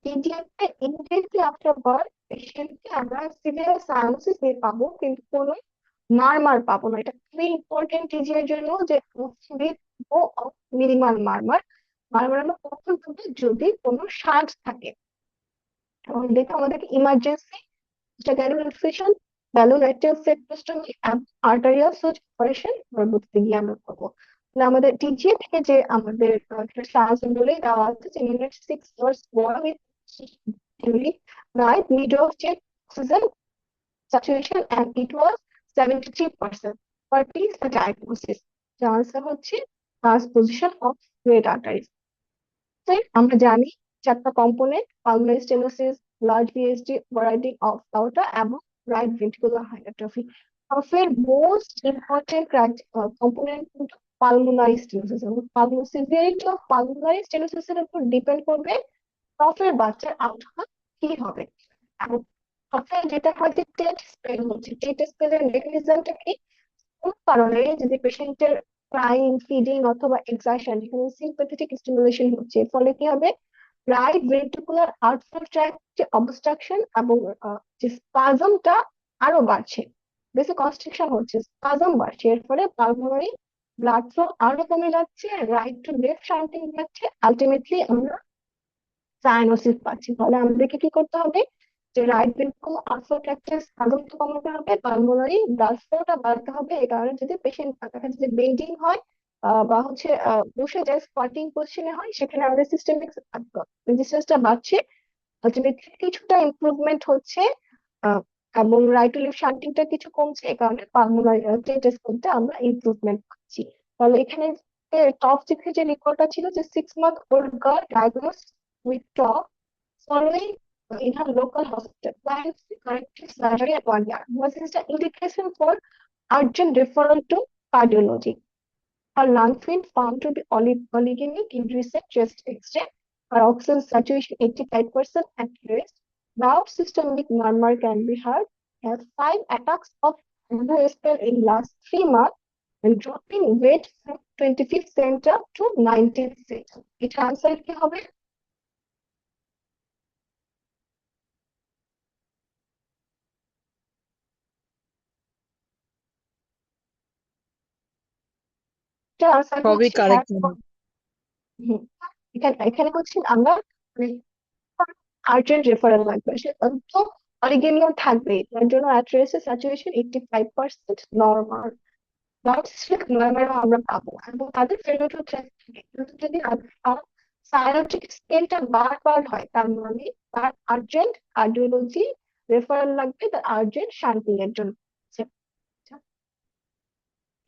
পিডিএফ তে ইমিডিয়েটলি আফটার বার্থ পেশেন্টকে আমরা সিভিয়ার সায়ানোসিস পাবো, কিন্তু কোনো মারমার পাবো না। এটা খুবই ইম্পর্টেন্ট টিজি এর জন্য যে মিনিমাল মারমার। মারমার আমরা কখন পাবো? যদি কোনো শ্বাস থাকে, এবং দেখে আমাদেরকে ইমার্জেন্সি গ্যানুলার ইনফেকশন, ভ্যালুলাইটিস সেপ্টোস্টমি, আর্টারিয়াল সুচ অপারেশন পরবর্তীতে গিয়ে আমরা করবো। তাহলে আমাদের টিজিএ থেকে যে আমাদের শ্বাস বলে দেওয়া আছে যে unit 6 hours boy with right mid of check oxygen saturation and it was 73%. What is the diagnosis? The answer হচ্ছে transposition of great arteries. আমরা জানি চারটা component: pulmonary stenosis, large VSD, overriding of aorta এবং রাইট ভেন্ট্রিকুলার হাইপারট্রফি। এর মোস্ট ইম্পর্টেন্ট কম্পোনেন্ট কিন্তু পালমোনারি স্টেনোসিস, এবং সিভিয়ারিটি অফ পালমোনারি স্টেনোসিস এর উপর ডিপেন্ড করবে টফের বাচ্চার আউটকাম কি হবে। এবং টফের যেটা হয় যে টেট স্পেল হচ্ছে, টেট স্পেলের মেকানিজমটা কি? কোন কারণে যদি পেশেন্টের ক্রাইং, ফিডিং অথবা এক্সারশন, এখানে সিম্প্যাথেটিক স্টিমুলেশন হচ্ছে, ফলে কি হবে? রাইট ভেন্ট্রিকুলার আউটফ্লো ট্র্যাক্ট যে অবস্ট্রাকশন এবং যে স্পাজমটা আরো বাড়ছে, বেশি কনস্ট্রিকশন হচ্ছে, স্পাজম বাড়ছে, এর ফলে পালমোনারি ব্লাড ফ্লো আরো কমে যাচ্ছে, রাইট টু লেফট শান্টিং যাচ্ছে, আলটিমেটলি আমরা সায়ানোসিস পাচ্ছি। তাহলে আমাদেরকে কি করতে হবে? যে রাইট ভেন্ট্রিকুলার আউটফ্লো ট্র্যাক্টের স্পাজম কমাতে হবে, পালমোনারি ব্লাড ফ্লোটা বাড়াতে হবে। এই কারণে যদি পেশেন্ট দেখা যাচ্ছে যে বেন্ডিং হয় বা হচ্ছে বসে যায়, স্কোয়াটিং পজিশনে হয়, সেখানে আমাদের সিস্টেমিক রেজিস্ট্যান্সটা বাড়ছে, আলটিমেটলি কিছুটা ইমপ্রুভমেন্ট হচ্ছে, আহ, এবং রাইট টু লেফট শান্টিংটা কিছু কমছে, এই কারণে পালমোনারি টেস্ট করতে আমরা ইমপ্রুভমেন্ট পাচ্ছি। তাহলে এখানে টপ চিত্রে যে রেকর্ডটা ছিল যে 6 month old girl diagnosed with TOP following in her local hospital. Planned corrective surgery at 1 year. Was this the indication for urgent referral to cardiology? Her lung field found to be oligemic in recent chest X-ray. Her oxygen saturation 85% at rest. Loud systemic murmur can be heard. Has 5 attacks of angiosperm in last 3 months and dropping weight from 25th center to 19th center. এটা আনসার কি হবে? এটা আনসার সবই হচ্ছে হ্যাঁ। কারেক্ট। হুম, এখানে এখানে হচ্ছে আমরা আর্জেন্ট রেফারেল লাগবে, সে তো অরিগেনিও থাকবে, তার জন্য অ্যাট্রেসের স্যাচুরেশন 85% নর্মাল। নর্থ নর্মাল আমরা পাবো, এবং তাদের ফেরোটো ট্র্যাক থাকে, কিন্তু যদি সাইনোটিক স্কেলটা বারবার হয়, তার মানে তার আর্জেন্ট কার্ডিওলজি রেফারেল লাগবে, তার আর্জেন্ট শান্তিং এর জন্য।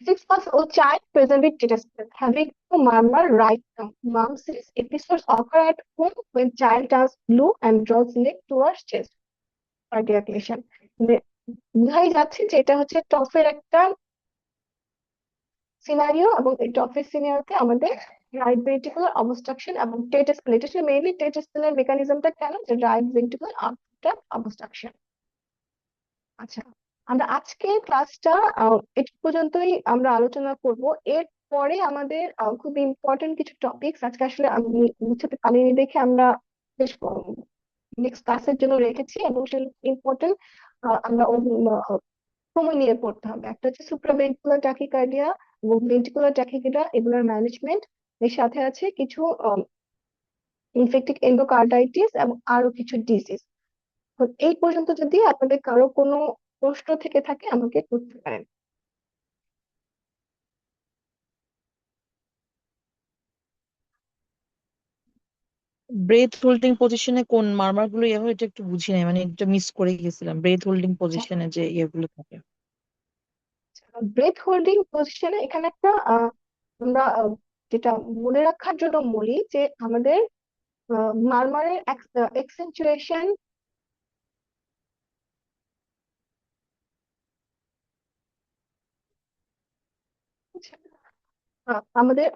6 months old child present with tetanus having to murmur right now. Mom says episodes occur at home when child turns blue and draws leg towards chest. Cardiac lesion. মানে বোঝাই যাচ্ছে যে এটা হচ্ছে টফের একটা সিনারিও, এবং এই টফের সিনারিওতে আমাদের রাইট ভেন্ট্রিকুলার অবস্ট্রাকশন এবং টেট স্পেল, এটা মেইনলি টেট স্পেলের মেকানিজমটা কেন, যে রাইট ভেন্ট্রিকুলার আউটফ্লো অবস্ট্রাকশন। আচ্ছা, আমরা আজকে ক্লাসটা এই পর্যন্তই আমরা আলোচনা করব। এর পরে আমাদের খুব ইম্পর্টেন্ট কিছু টপিকস আজকে আসলে আমি গুছাতে পারিনি দেখে আমরা বেশ নেক্সট ক্লাসের জন্য রেখেছি, এবং সেগুলো ইম্পর্টেন্ট। আমরা সময় নিয়ে পড়তে হবে। একটা হচ্ছে সুপ্রাভেন্টিকুলার ট্যাকিকার্ডিয়া এবং ভেন্টিকুলার ট্যাকিকার্ডিয়া, এগুলোর ম্যানেজমেন্ট। এর সাথে আছে কিছু ইনফেক্টিক এন্ডোকার্ডাইটিস এবং আরো কিছু ডিজিজ। এই পর্যন্ত যদি আপনাদের কারো কোনো প্রশ্ন থেকে থাকে আমাকে করতে পারেন। ব্রেথ হোল্ডিং পজিশনে কোন মারমার গুলো ইয়ে হয় এটা একটু বুঝি নাই, মানে এটা মিস করে গেছিলাম, ব্রেথ হোল্ডিং পজিশনে যে ইয়েগুলো থাকে। ব্রেথ হোল্ডিং পজিশনে এখানে একটা আমরা যেটা মনে রাখার জন্য বলি যে আমাদের মারমারের এক্সেন্চুয়েশন, আমাদের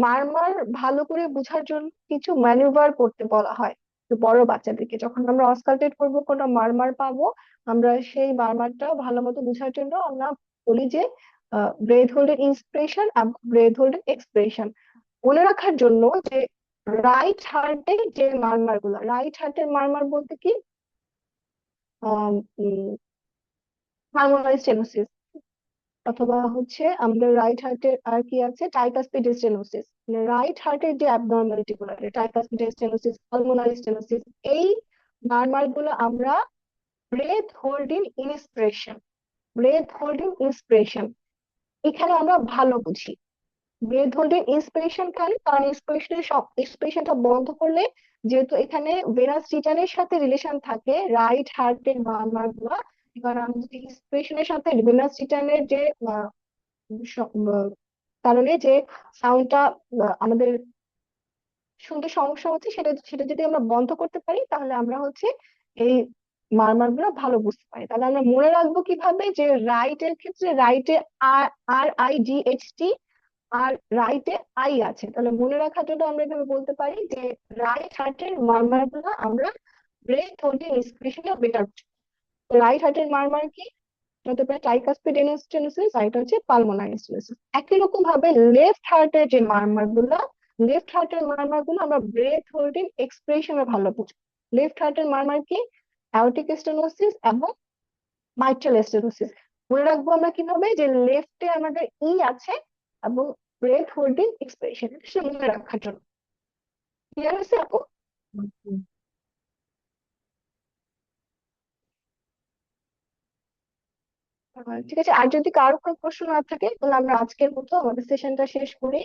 মারমার ভালো করে বোঝার জন্য কিছু ম্যানুভার করতে বলা হয়। তো বড় বাচ্চাদেরকে যখন আমরা অস্কালটেট করবো, কোনো মারমার পাবো, আমরা সেই মারমারটা ভালো মতো বোঝার জন্য আমরা বলি যে ব্রেথ হোল্ডের ইন্সপিরেশন এবং ব্রেথ হোল্ডের এক্সপ্রেশন। মনে রাখার জন্য যে রাইট হার্টে যে মারমার গুলা, রাইট হার্টের মারমার বলতে কি পালমোনারি স্টেনোসিস, অথবা হচ্ছে আমাদের রাইট হার্টের আর কি আছে টাইকাসপিড স্টেনোসিস, মানে রাইট হার্টের যে অ্যাবনর্মালিটি গুলো, টাইকাসপিড স্টেনোসিস, পালমোনারি স্টেনোসিস, এই মারমার গুলো আমরা breath holding inspiration, breath holding inspiration এখানে আমরা ভালো বুঝি। ব্রেথ হোল্ডিং ইন্সপিরেশন কেন? কারণ ইন্সপিরেশনের সব ইন্সপিরেশনটা বন্ধ করলে, যেহেতু এখানে ভেনাস রিটার্নের সাথে রিলেশন থাকে রাইট হার্টের মারমার গুলা, কারণ আমি যদি ইন্সপিরেশনের সাথে ভেনাস রিটার্নের যে স- আহ, কারণে যে সাউন্ডটা আমাদের শুনতে সমস্যা হচ্ছে, সেটা সেটা যদি আমরা বন্ধ করতে পারি তাহলে আমরা হচ্ছে এই মারমার গুলো ভালো বুঝতে পারি। তাহলে আমরা মনে রাখবো কিভাবে যে রাইট এর ক্ষেত্রে রাইটে RIGHT, আর রাইটে আই আছে। তাহলে মনে রাখার জন্য আমরা এভাবে বলতে পারি যে রাইট হার্টের মারমার গুলো আমরা ব্রেথ হোল্ডিং ইন্সপিরেশনটা বেটার। রাইট হার্টের মারমার কি হতে পারে ট্রাইকাসপিড স্টেনোসিস, আর এটা হচ্ছে পালমোনারি স্টেনোসিস। একই রকম ভাবে লেফট হার্টের যে মারমার গুলো, লেফট হার্টের মারমার গুলো আমরা ব্রেথ হোল্ডিং এক্সপ্রেশনে ভালো বুঝি। লেফট হার্টের মারমার কি অ্যাওর্টিক স্টেনোসিস এবং মাইট্রাল স্টেনোসিস। মনে রাখবো আমরা কিভাবে যে লেফটে আমাদের ই আছে এবং ব্রেথ হোল্ডিং এক্সপ্রেশন, সেটা মনে রাখার জন্য। ক্লিয়ার আছে আপু? হুম। ঠিক আছে, আর যদি কারো কোনো প্রশ্ন না থাকে তাহলে আমরা আজকের মতো আমাদের সেশনটা শেষ করি।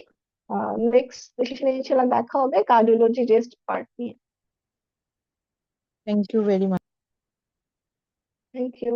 নেক্সট সেশনে ইনশাল্লাহ দেখা হবে কার্ডিওলজি রেস্ট পার্ট নিয়ে। Thank you very much. Thank you.